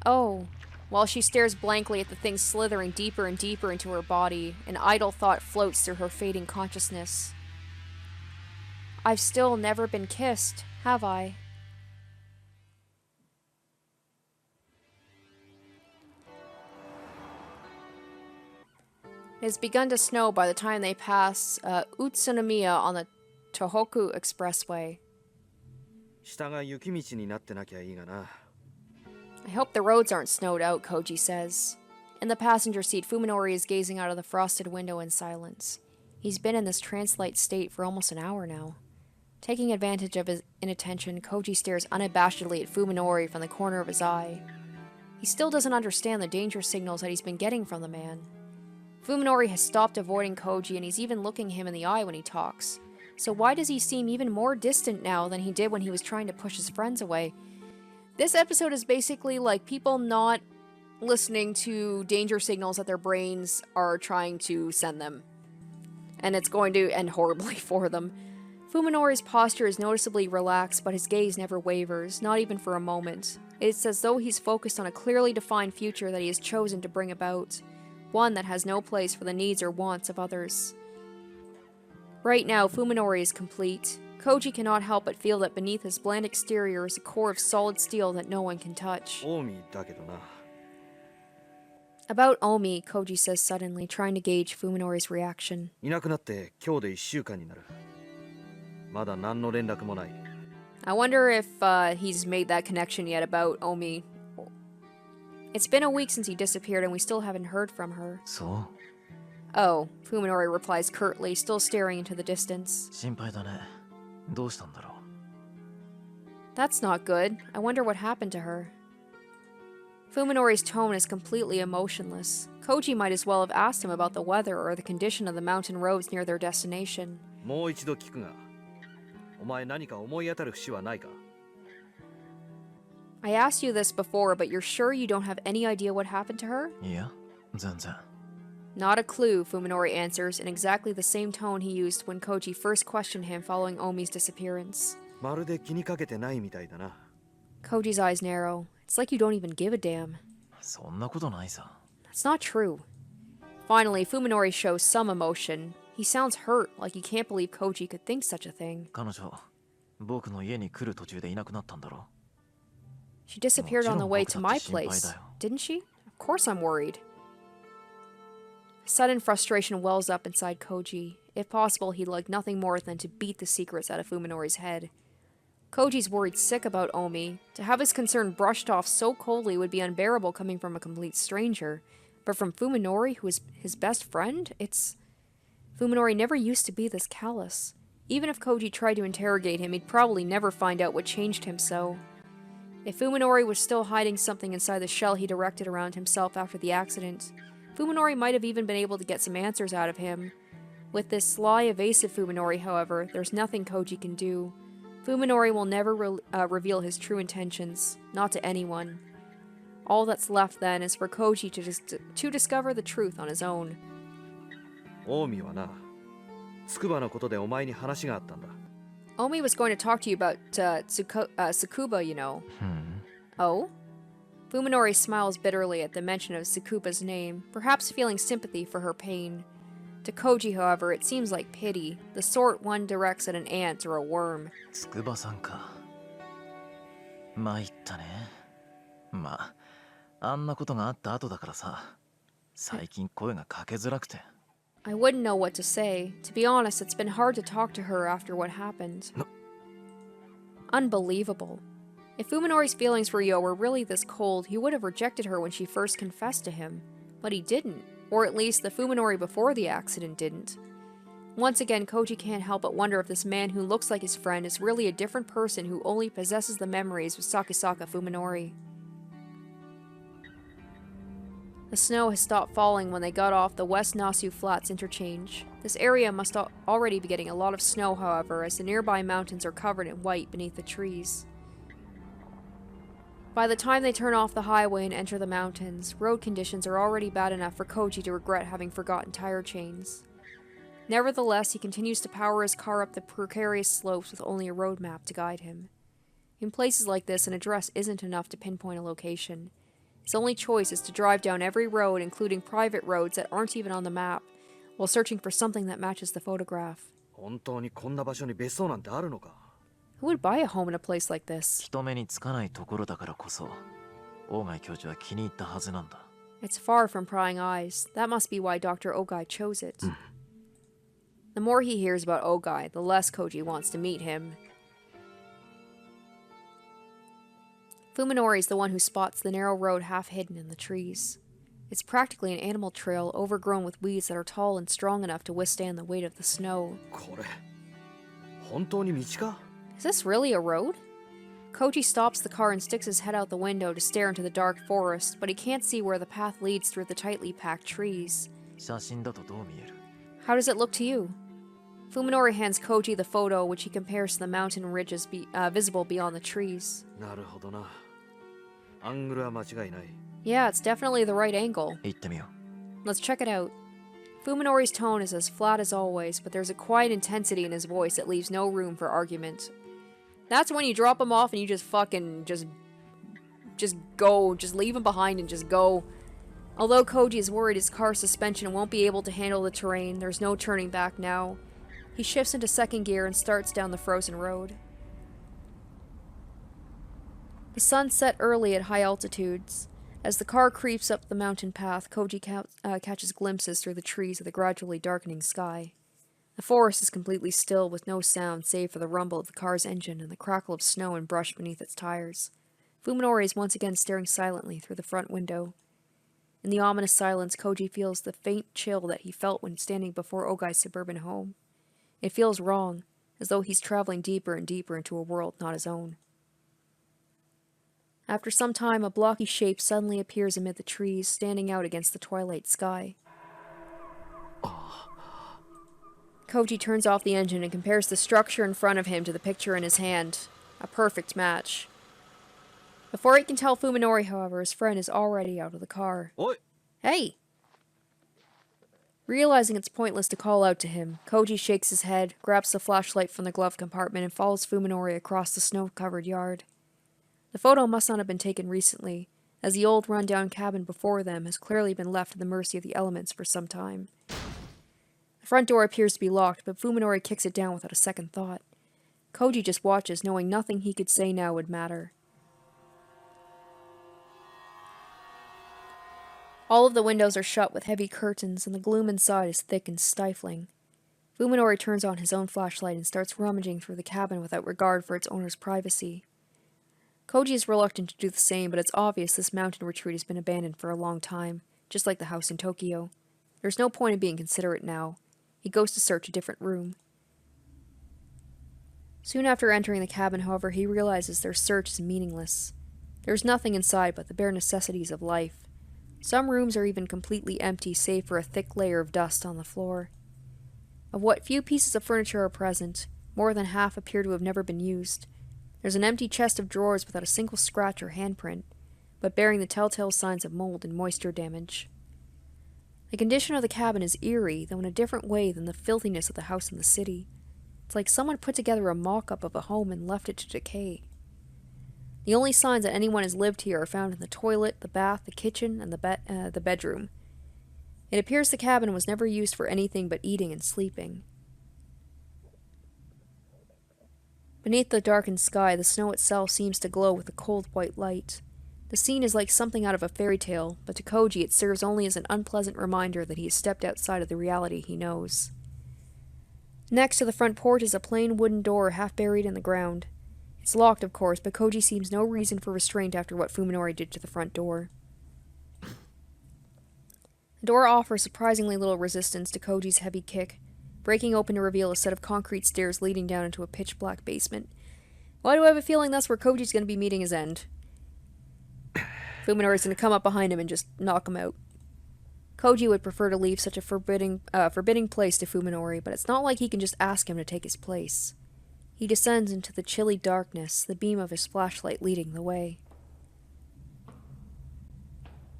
Oh. While she stares blankly at the thing slithering deeper and deeper into her body, an idle thought floats through her fading consciousness. I've still never been kissed, have I? It has begun to snow by the time they pass Utsunomiya on the Tohoku Expressway. 下が雪道になってなきゃいいがな。 I hope the roads aren't snowed out, Koji says. In the passenger seat, Fuminori is gazing out of the frosted window in silence. He's been in this trance-like state for almost an hour now. Taking advantage of his inattention, Koji stares unabashedly at Fuminori from the corner of his eye. He still doesn't understand the danger signals that he's been getting from the man. Fuminori has stopped avoiding Koji, and he's even looking him in the eye when he talks. So why does he seem even more distant now than he did when he was trying to push his friends away? This episode is basically like people not listening to danger signals that their brains are trying to send them. And it's going to end horribly for them. Fuminori's posture is noticeably relaxed, but his gaze never wavers, not even for a moment. It's as though he's focused on a clearly defined future that he has chosen to bring about. One that has no place for the needs or wants of others. Right now, Fuminori is complete. Koji cannot help but feel that beneath his bland exterior is a core of solid steel that no one can touch. 近江だけどな。 About Omi, Koji says suddenly, trying to gauge Fuminori's reaction. いなくなって今日で1週間になる。まだ何の連絡もない。 I wonder if he's made that connection yet about Omi. It's been a week since he disappeared and we still haven't heard from her. そう。 Oh, Fuminori replies curtly, still staring into the distance. 心配だね。どうしたんだろう。 That's not good. I wonder what happened to her. Fuminori's tone is completely emotionless. Koji might as well have asked him about the weather or the condition of the mountain roads near their destination. もう一度聞くが、お前何か思い当たる節はないか？ I asked you this before, but you're sure you don't have any idea what happened to her? いや、全然。 Not a clue, Fuminori answers in exactly the same tone he used when Koji first questioned him following Omi's disappearance. まるで気にかけてないみたいだな。 Koji's eyes narrow. It's like you don't even give a damn. そんなことないさ。 That's not true. Finally, Fuminori shows some emotion. He sounds hurt, like he can't believe Koji could think such a thing. 彼女、僕の家に来る途中でいなくなったんだろ。 She disappeared on the way to my place, didn't she? Of course I'm worried. Sudden frustration wells up inside Koji. If possible, he'd like nothing more than to beat the secrets out of Fuminori's head. Koji's worried sick about Omi. To have his concern brushed off so coldly would be unbearable coming from a complete stranger. But from Fuminori, who is his best friend, it's... Fuminori never used to be this callous. Even if Koji tried to interrogate him, he'd probably never find out what changed him so. If Fuminori was still hiding something inside the shell he directed around himself after the accident, Fuminori might have even been able to get some answers out of him. With this sly, evasive Fuminori, however, there's nothing Koji can do. Fuminori will never reveal his true intentions, not to anyone. All that's left then is for Koji to discover the truth on his own. 近江はな、筑波のことでお前に話があったんだ。 Omi was going to talk to you about Tsukuba, you know. Oh? Fuminori smiles bitterly at the mention of Tsukuba's name, perhaps feeling sympathy for her pain. To Koji, however, it seems like pity, the sort one directs at an ant or a worm. 筑波さんか。参ったね。まあ、あんなことがあった後だからさ、最近声がかけづらくて。I wouldn't know what to say. To be honest, it's been hard to talk to her after what happened. Unbelievable. If Fuminori's feelings for Yo were really this cold, he would have rejected her when she first confessed to him. But he didn't. Or at least the Fuminori before the accident didn't. Once again, Koji can't help but wonder if this man who looks like his friend is really a different person who only possesses the memories of Sakisaka Fuminori. The snow has stopped falling when they got off the West Nasu Flats interchange. This area must already be getting a lot of snow, however, as the nearby mountains are covered in white beneath the trees. By the time they turn off the highway and enter the mountains, road conditions are already bad enough for Koji to regret having forgotten tire chains. Nevertheless, he continues to power his car up the precarious slopes with only a road map to guide him. In places like this, an address isn't enough to pinpoint a location. His only choice is to drive down every road, including private roads that aren't even on the map, while searching for something that matches the photograph. 本当にこんな場所に別荘なんてあるのか? Who would buy a home in a place like this? 人目につかないところだからこそ、大貝教授は気に入ったはずなんだ。It's far from prying eyes. That must be why Dr. Ogai chose it. The more he hears about Ogai, the less Koji wants to meet him. Fuminori is the one who spots the narrow road half hidden in the trees. It's practically an animal trail overgrown with weeds that are tall and strong enough to withstand the weight of the snow. これ、本当に道か? Is this really a road? Koji stops the car and sticks his head out the window to stare into the dark forest, but he can't see where the path leads through the tightly packed trees. 写真だとどう見える? How does it look to you? Fuminori hands Koji the photo, which he compares to the mountain ridges visible beyond the trees. なるほどな。アングルは間違いない。 Yeah, it's definitely the right angle. 行ってみよう。 Let's check it out. Fuminori's tone is as flat as always, but there's a quiet intensity in his voice that leaves no room for argument. That's when you drop him off and you just fucking just go, just leave him behind and just go. Although Koji is worried his car's suspension won't be able to handle the terrain, there's no turning back now. He shifts into second gear and starts down the frozen road. The sun set early at high altitudes. As the car creeps up the mountain path, Koji catches glimpses through the trees of the gradually darkening sky. The forest is completely still with no sound save for the rumble of the car's engine and the crackle of snow and brush beneath its tires. Fuminori is once again staring silently through the front window. In the ominous silence, Koji feels the faint chill that he felt when standing before Ogai's suburban home. It feels wrong, as though he's traveling deeper and deeper into a world not his own. After some time, a blocky shape suddenly appears amid the trees, standing out against the twilight sky. Koji turns off the engine and compares the structure in front of him to the picture in his hand. A perfect match. Before he can tell Fuminori, however, his friend is already out of the car. Oi! Hey! Realizing it's pointless to call out to him, Koji shakes his head, grabs the flashlight from the glove compartment, and follows Fuminori across the snow-covered yard. The photo must not have been taken recently, as the old run-down cabin before them has clearly been left at the mercy of the elements for some time. The front door appears to be locked, but Fuminori kicks it down without a second thought. Koji just watches, knowing nothing he could say now would matter. All of the windows are shut with heavy curtains, and the gloom inside is thick and stifling. Fuminori turns on his own flashlight and starts rummaging through the cabin without regard for its owner's privacy. Koji is reluctant to do the same, but it's obvious this mountain retreat has been abandoned for a long time, just like the house in Tokyo. There's no point in being considerate now. He goes to search a different room. Soon after entering the cabin, however, he realizes their search is meaningless. There's nothing inside but the bare necessities of life. Some rooms are even completely empty, save for a thick layer of dust on the floor. Of what few pieces of furniture are present, more than half appear to have never been used. There's an empty chest of drawers without a single scratch or handprint. but bearing the telltale signs of mold and moisture damage. The condition of the cabin is eerie, though in a different way than the filthiness of the house in the city. It's like someone put together a mock-up of a home and left it to decay. The only signs that anyone has lived here are found in the toilet, the bath, the kitchen, and the bedroom. It appears the cabin was never used for anything but eating and sleeping. Beneath the darkened sky, the snow itself seems to glow with a cold white light. The scene is like something out of a fairy tale, but to Koji it serves only as an unpleasant reminder that he has stepped outside of the reality he knows. Next to the front porch is a plain wooden door half buried in the ground. It's locked, of course, but Koji seems no reason for restraint after what Fuminori did to the front door. The door offers surprisingly little resistance to Koji's heavy kick, breaking open to reveal a set of concrete stairs leading down into a pitch-black basement. Why do I have a feeling that's where Koji's going to be meeting his end? Fuminori's going to come up behind him and just knock him out. Koji would prefer to leave such a forbidding place to Fuminori, but it's not like he can just ask him to take his place. He descends into the chilly darkness, the beam of his flashlight leading the way.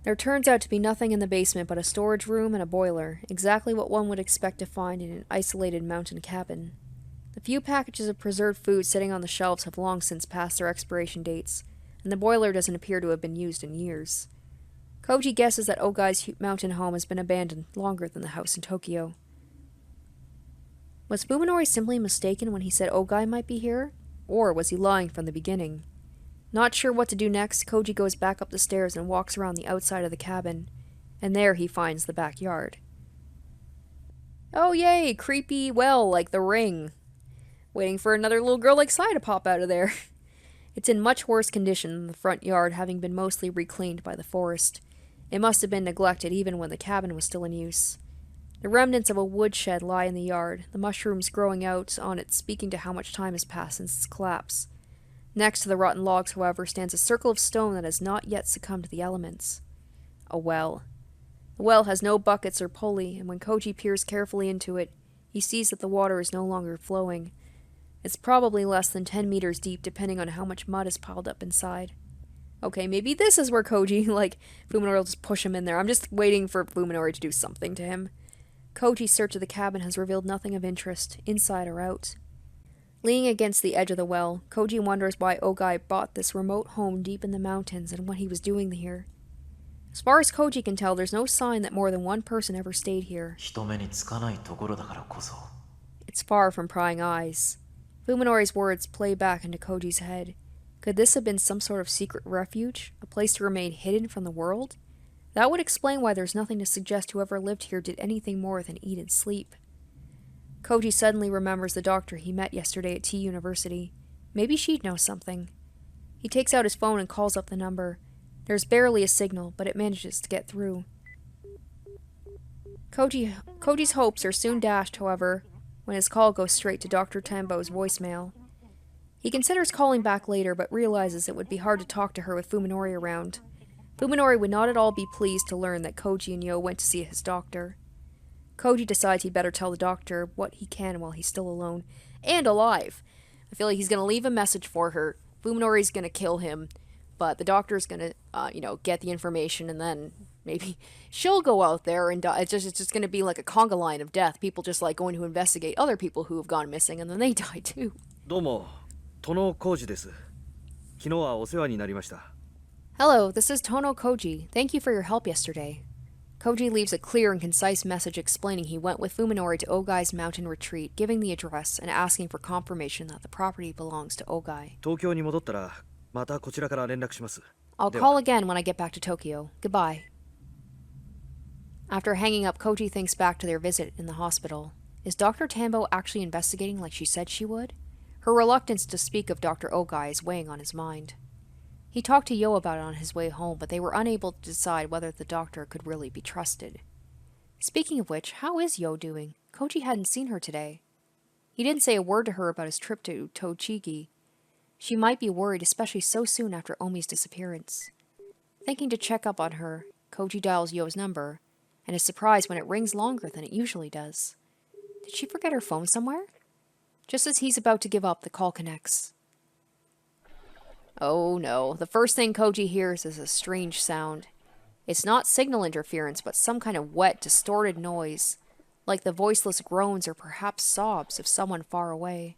There turns out to be nothing in the basement but a storage room and a boiler, exactly what one would expect to find in an isolated mountain cabin. The few packages of preserved food sitting on the shelves have long since passed their expiration dates, and the boiler doesn't appear to have been used in years. Koji guesses that Ogai's mountain home has been abandoned longer than the house in Tokyo. Was Fuminori simply mistaken when he said Ogai might be here? Or was he lying from the beginning? Not sure what to do next, Koji goes back up the stairs and walks around the outside of the cabin, and there he finds the backyard. Oh yay, creepy well like The Ring. Waiting for another little girl like Sai to pop out of there. It's in much worse condition than the front yard, having been mostly reclaimed by the forest. It must have been neglected even when the cabin was still in use. The remnants of a woodshed lie in the yard, the mushrooms growing out on it speaking to how much time has passed since its collapse. Next to the rotten logs, however, stands a circle of stone that has not yet succumbed to the elements. A well. The well has no buckets or pulley, and when Koji peers carefully into it, he sees that the water is no longer flowing. It's probably less than 10 meters deep, depending on how much mud is piled up inside. Okay, maybe this is where Koji, Fuminori will just push him in there. I'm just waiting for Fuminori to do something to him. Koji's search of the cabin has revealed nothing of interest, inside or out. Leaning against the edge of the well, Koji wonders why Ogai bought this remote home deep in the mountains and what he was doing here. As far as Koji can tell, there's no sign that more than one person ever stayed here. It's far from prying eyes. Fuminori's words play back into Koji's head. Could this have been some sort of secret refuge? A place to remain hidden from the world? That would explain why there's nothing to suggest whoever lived here did anything more than eat and sleep. Koji suddenly remembers the doctor he met yesterday at T University. Maybe she'd know something. He takes out his phone and calls up the number. There's barely a signal, but it manages to get through. Koji's hopes are soon dashed, however, when his call goes straight to Dr. Tambo's voicemail. He considers calling back later, but realizes it would be hard to talk to her with Fuminori around. Fuminori would not at all be pleased to learn that Koji and Yo went to see his doctor. Koji decides he'd better tell the doctor what he can while he's still alone and alive. I feel like he's going to leave a message for her. Fuminori's going to kill him, but the doctor's going to, get the information, and then maybe she'll go out there and die. It's just going to be like a conga line of death. People just going to investigate other people who have gone missing, and then they die too. どうも、Tono Koji です。昨日はお世話になりました。 Hello, this is Tono Koji. Thank you for your help yesterday. Koji leaves a clear and concise message explaining he went with Fuminori to Ogai's mountain retreat, giving the address and asking for confirmation that the property belongs to Ogai. 東京に戻ったらまたこちらから連絡します。 I'll call again when I get back to Tokyo. Goodbye. After hanging up, Koji thinks back to their visit in the hospital. Is Dr. Tambo actually investigating like she said she would? Her reluctance to speak of Dr. Ogai is weighing on his mind. He talked to Yo about it on his way home, but they were unable to decide whether the doctor could really be trusted. Speaking of which, how is Yo doing? Koji hadn't seen her today. He didn't say a word to her about his trip to Tochigi. She might be worried, especially so soon after Omi's disappearance. Thinking to check up on her, Koji dials Yo's number, and is surprised when it rings longer than it usually does. Did she forget her phone somewhere? Just as he's about to give up, the call connects. Oh no. The first thing Koji hears is a strange sound. It's not signal interference, but some kind of wet, distorted noise, like the voiceless groans or perhaps sobs of someone far away.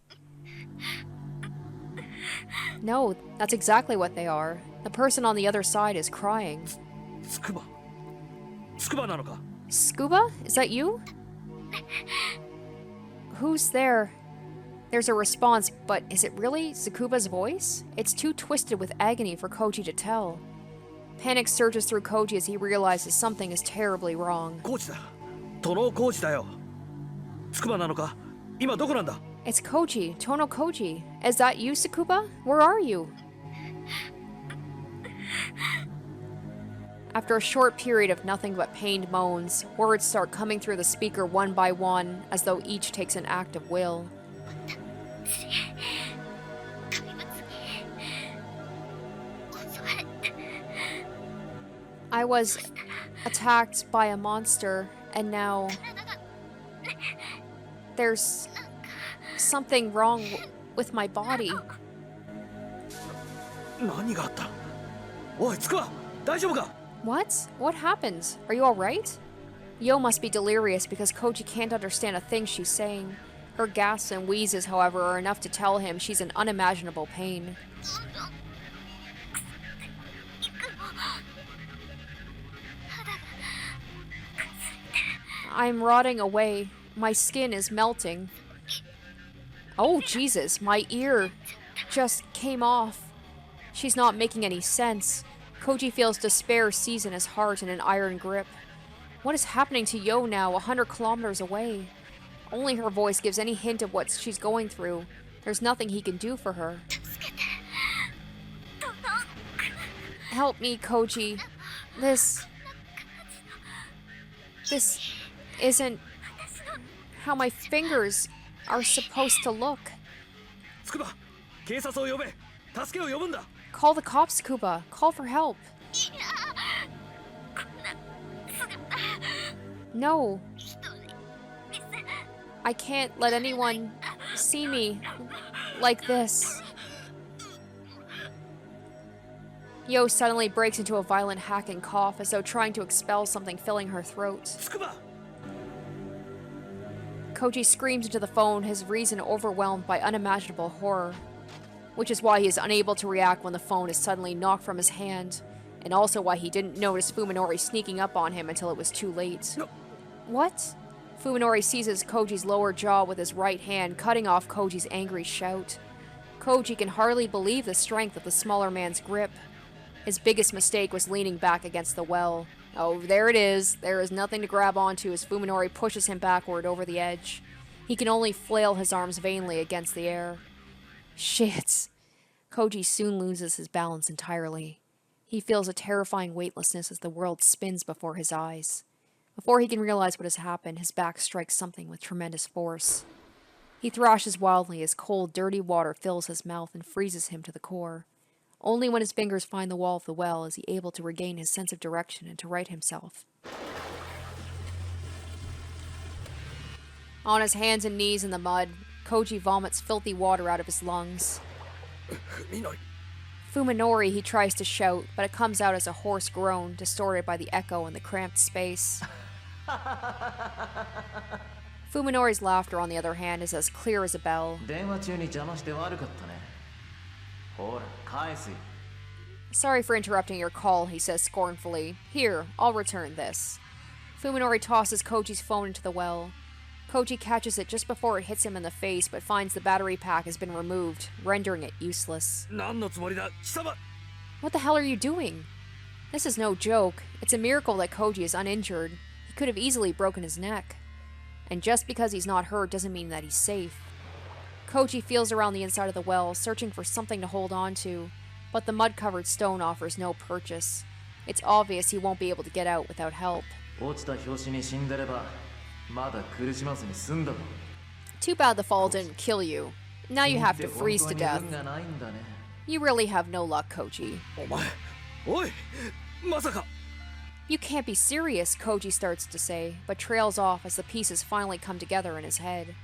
No, that's exactly what they are. The person on the other side is crying. つくばつくばなのか Scuba? Is that you? Who's there? There's a response, but is it really Tsukuba's voice? It's too twisted with agony for Koji to tell. Panic surges through Koji as he realizes something is terribly wrong. コーチだ殿コーチだよつくばなのか今どこなんだ It's Koji, Tono Koji. Is that you, Tsukuba? Where are you? After a short period of nothing but pained moans, words start coming through the speaker one by one, as though each takes an act of will. I was attacked by a monster, and now there's something wrong with my body. 何があったおいつくば大丈夫か What? What happened? Are you alright? Yo must be delirious because Koji can't understand a thing she's saying. Her gasps and wheezes, however, are enough to tell him she's in unimaginable pain. I'm rotting away. My skin is melting. Oh, Jesus, my ear just came off. She's not making any sense. Koji feels despair seize in his heart in an iron grip. What is happening to Yo now, 100 kilometers away? Only her voice gives any hint of what she's going through. There's nothing he can do for her. Help me, Koji. This isn't how my fingers are supposed to look. つくば警察を呼べ助けを呼ぶんだ Call the cops, Kuba. Call for help. No. I can't let anyone see me like this. Yo suddenly breaks into a violent hacking cough as though trying to expel something filling her throat. つくば Koji screams into the phone, his reason overwhelmed by unimaginable horror. Which is why he is unable to react when the phone is suddenly knocked from his hand, and also why he didn't notice Fuminori sneaking up on him until it was too late. No. What? Fuminori seizes Koji's lower jaw with his right hand, cutting off Koji's angry shout. Koji can hardly believe the strength of the smaller man's grip. His biggest mistake was leaning back against the well. Oh, there it is. There is nothing to grab onto as Fuminori pushes him backward over the edge. He can only flail his arms vainly against the air. Shit. Koji soon loses his balance entirely. He feels a terrifying weightlessness as the world spins before his eyes. Before he can realize what has happened, his back strikes something with tremendous force. He thrashes wildly as cold, dirty water fills his mouth and freezes him to the core. Only when his fingers find the wall of the well is he able to regain his sense of direction and to right himself. On his hands and knees in the mud, Koji vomits filthy water out of his lungs. みのり Fuminori, he tries to shout, but it comes out as a hoarse groan, distorted by the echo in the cramped space. Fuminori's laughter, on the other hand, is as clear as a bell. 電話中に邪魔して悪かったねほら返すよ Sorry for interrupting your call, he says scornfully. Here, I'll return this. Fuminori tosses Koji's phone into the well. Koji catches it just before it hits him in the face, but finds the battery pack has been removed, rendering it useless. 何のつもりだ貴様 What the hell are you doing? This is no joke. It's a miracle that Koji is uninjured. He could have easily broken his neck. And just because he's not hurt doesn't mean that he's safe. Koji feels around the inside of the well, searching for something to hold on to, but the mud-covered stone offers no purchase. It's obvious he won't be able to get out without help. 落ちた拍子に死んでればまだ苦しまずに済んだもん Too bad the fall didn't kill you. Now you have to 死んで freeze to 本当に death. 運がないんだね You really have no luck, Koji. お前おいまさか You can't be serious, Koji starts to say, but trails off as the pieces finally come together in his head.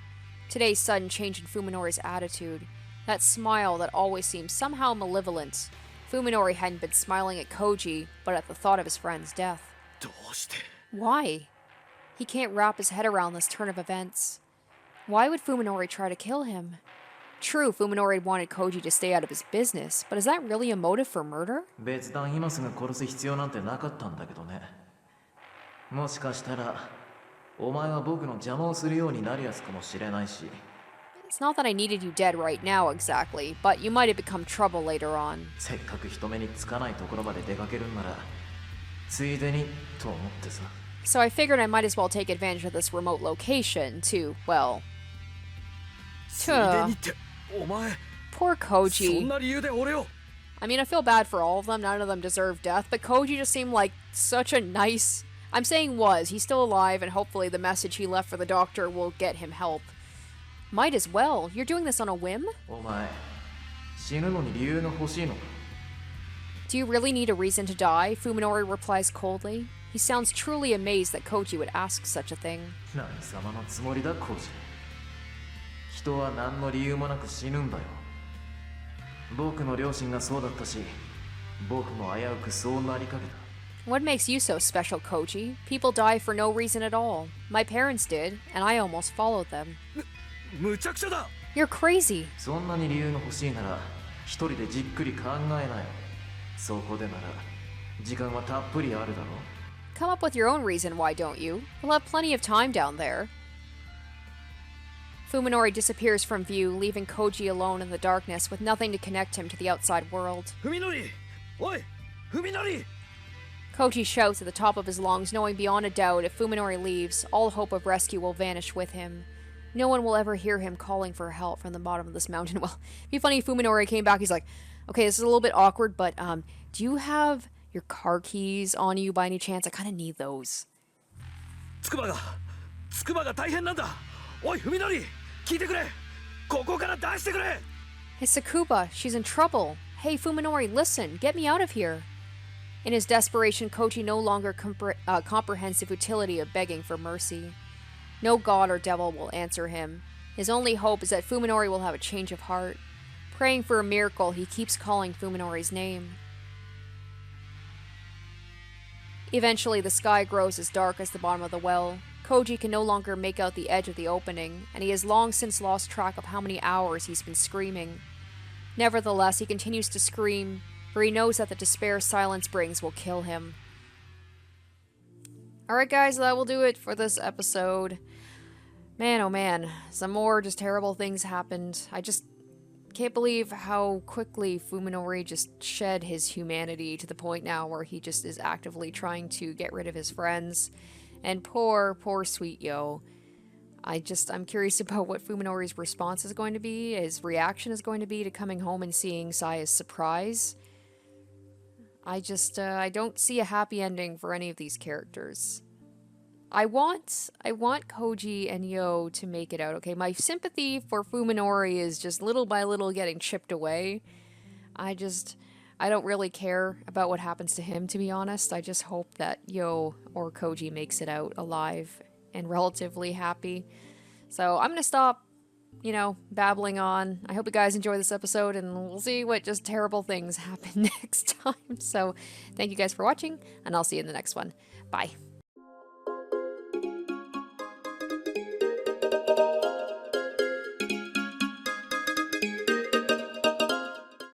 Today's sudden change in Fuminori's attitude, That smile that always seemed somehow malevolent. Fuminori hadn't been smiling at Koji, but at the thought of his friend's death. どうして Why? He can't wrap his head around this turn of events. Why would Fuminori try to kill him? True, Fuminori wanted Koji to stay out of his business, but is that really a motive for murder? 別段今すぐ殺す必要なんてなかったんだけどね。もしかしたらお前は僕の邪魔をするようになるやつかもしれないし。 It's not that I needed you dead right now exactly, but you might have become trouble later on. せっかく人目につかないところまで出かけるんならついでにと思ってさ。 So I figured I might as well take advantage of this remote location to, well... ついでにってお前 Poor そん Koji. な理由で俺を I mean, I feel bad for all of them. None of them deserve death, but Koji just seemed like such a nice... I'm saying was. He's still alive, and hopefully the message he left for the doctor will get him help. Might as well. You're doing this on a whim? お前死ぬのに理由が欲しいのか Do you really need a reason to die? Fuminori replies coldly. He sounds truly amazed that Koji would ask such a thing. 何様のつもりだコージ。人は何の理由もなく死ぬんだよ。僕の両親がそうだったし、僕も危うくそうなりかけた。 What makes you so special, Koji? People die for no reason at all. My parents did, and I almost followed them. むちゃくちゃだ You're crazy. そんなに理由が欲しいなら、一人でじっくり考えなよ。そこでなら、時間はたっぷりあるだろ。 Come up with your own reason, why don't you? We'll have plenty of time down there. Fuminori disappears from view, leaving Koji alone in the darkness with nothing to connect him to the outside world. ふみのりおいふみのり Koji shouts at the top of his lungs, knowing beyond a doubt if Fuminori leaves, all hope of rescue will vanish with him. No one will ever hear him calling for help from the bottom of this mountain. Well, it'd be funny if Fuminori came back, he's like, okay, this is a little bit awkward, but do you have your car keys on you by any chance? I kind of need those. つくばが大変なんだおいふみのり聞いてくれここから出してくれ Hey, Sakuba, she's in trouble. Hey, Fuminori, listen, get me out of here. In his desperation, Koji no longer comprehends the futility of begging for mercy. No god or devil will answer him. His only hope is that Fuminori will have a change of heart. Praying for a miracle, he keeps calling Fuminori's name. Eventually, the sky grows as dark as the bottom of the well. Koji can no longer make out the edge of the opening, and he has long since lost track of how many hours he's been screaming. Nevertheless, he continues to scream, for he knows that the despair silence brings will kill him. Alright guys, that will do it for this episode. Man, oh man, some more just terrible things happened. I just can't believe how quickly Fuminori just shed his humanity to the point now where he just is actively trying to get rid of his friends. And poor sweet Yo. I'm curious about what Fuminori's response is going to be, his reaction is going to be to coming home and seeing Saya's surprise. I don't see a happy ending for any of these characters. I want Koji and Yo to make it out, okay? My sympathy for Fuminori is just little by little getting chipped away. I don't really care about what happens to him, to be honest. I just hope that Yo or Koji makes it out alive and relatively happy. So I'm gonna stop, babbling on. I hope you guys enjoy this episode, and we'll see what just terrible things happen next time. So thank you guys for watching, and I'll see you in the next one. Bye.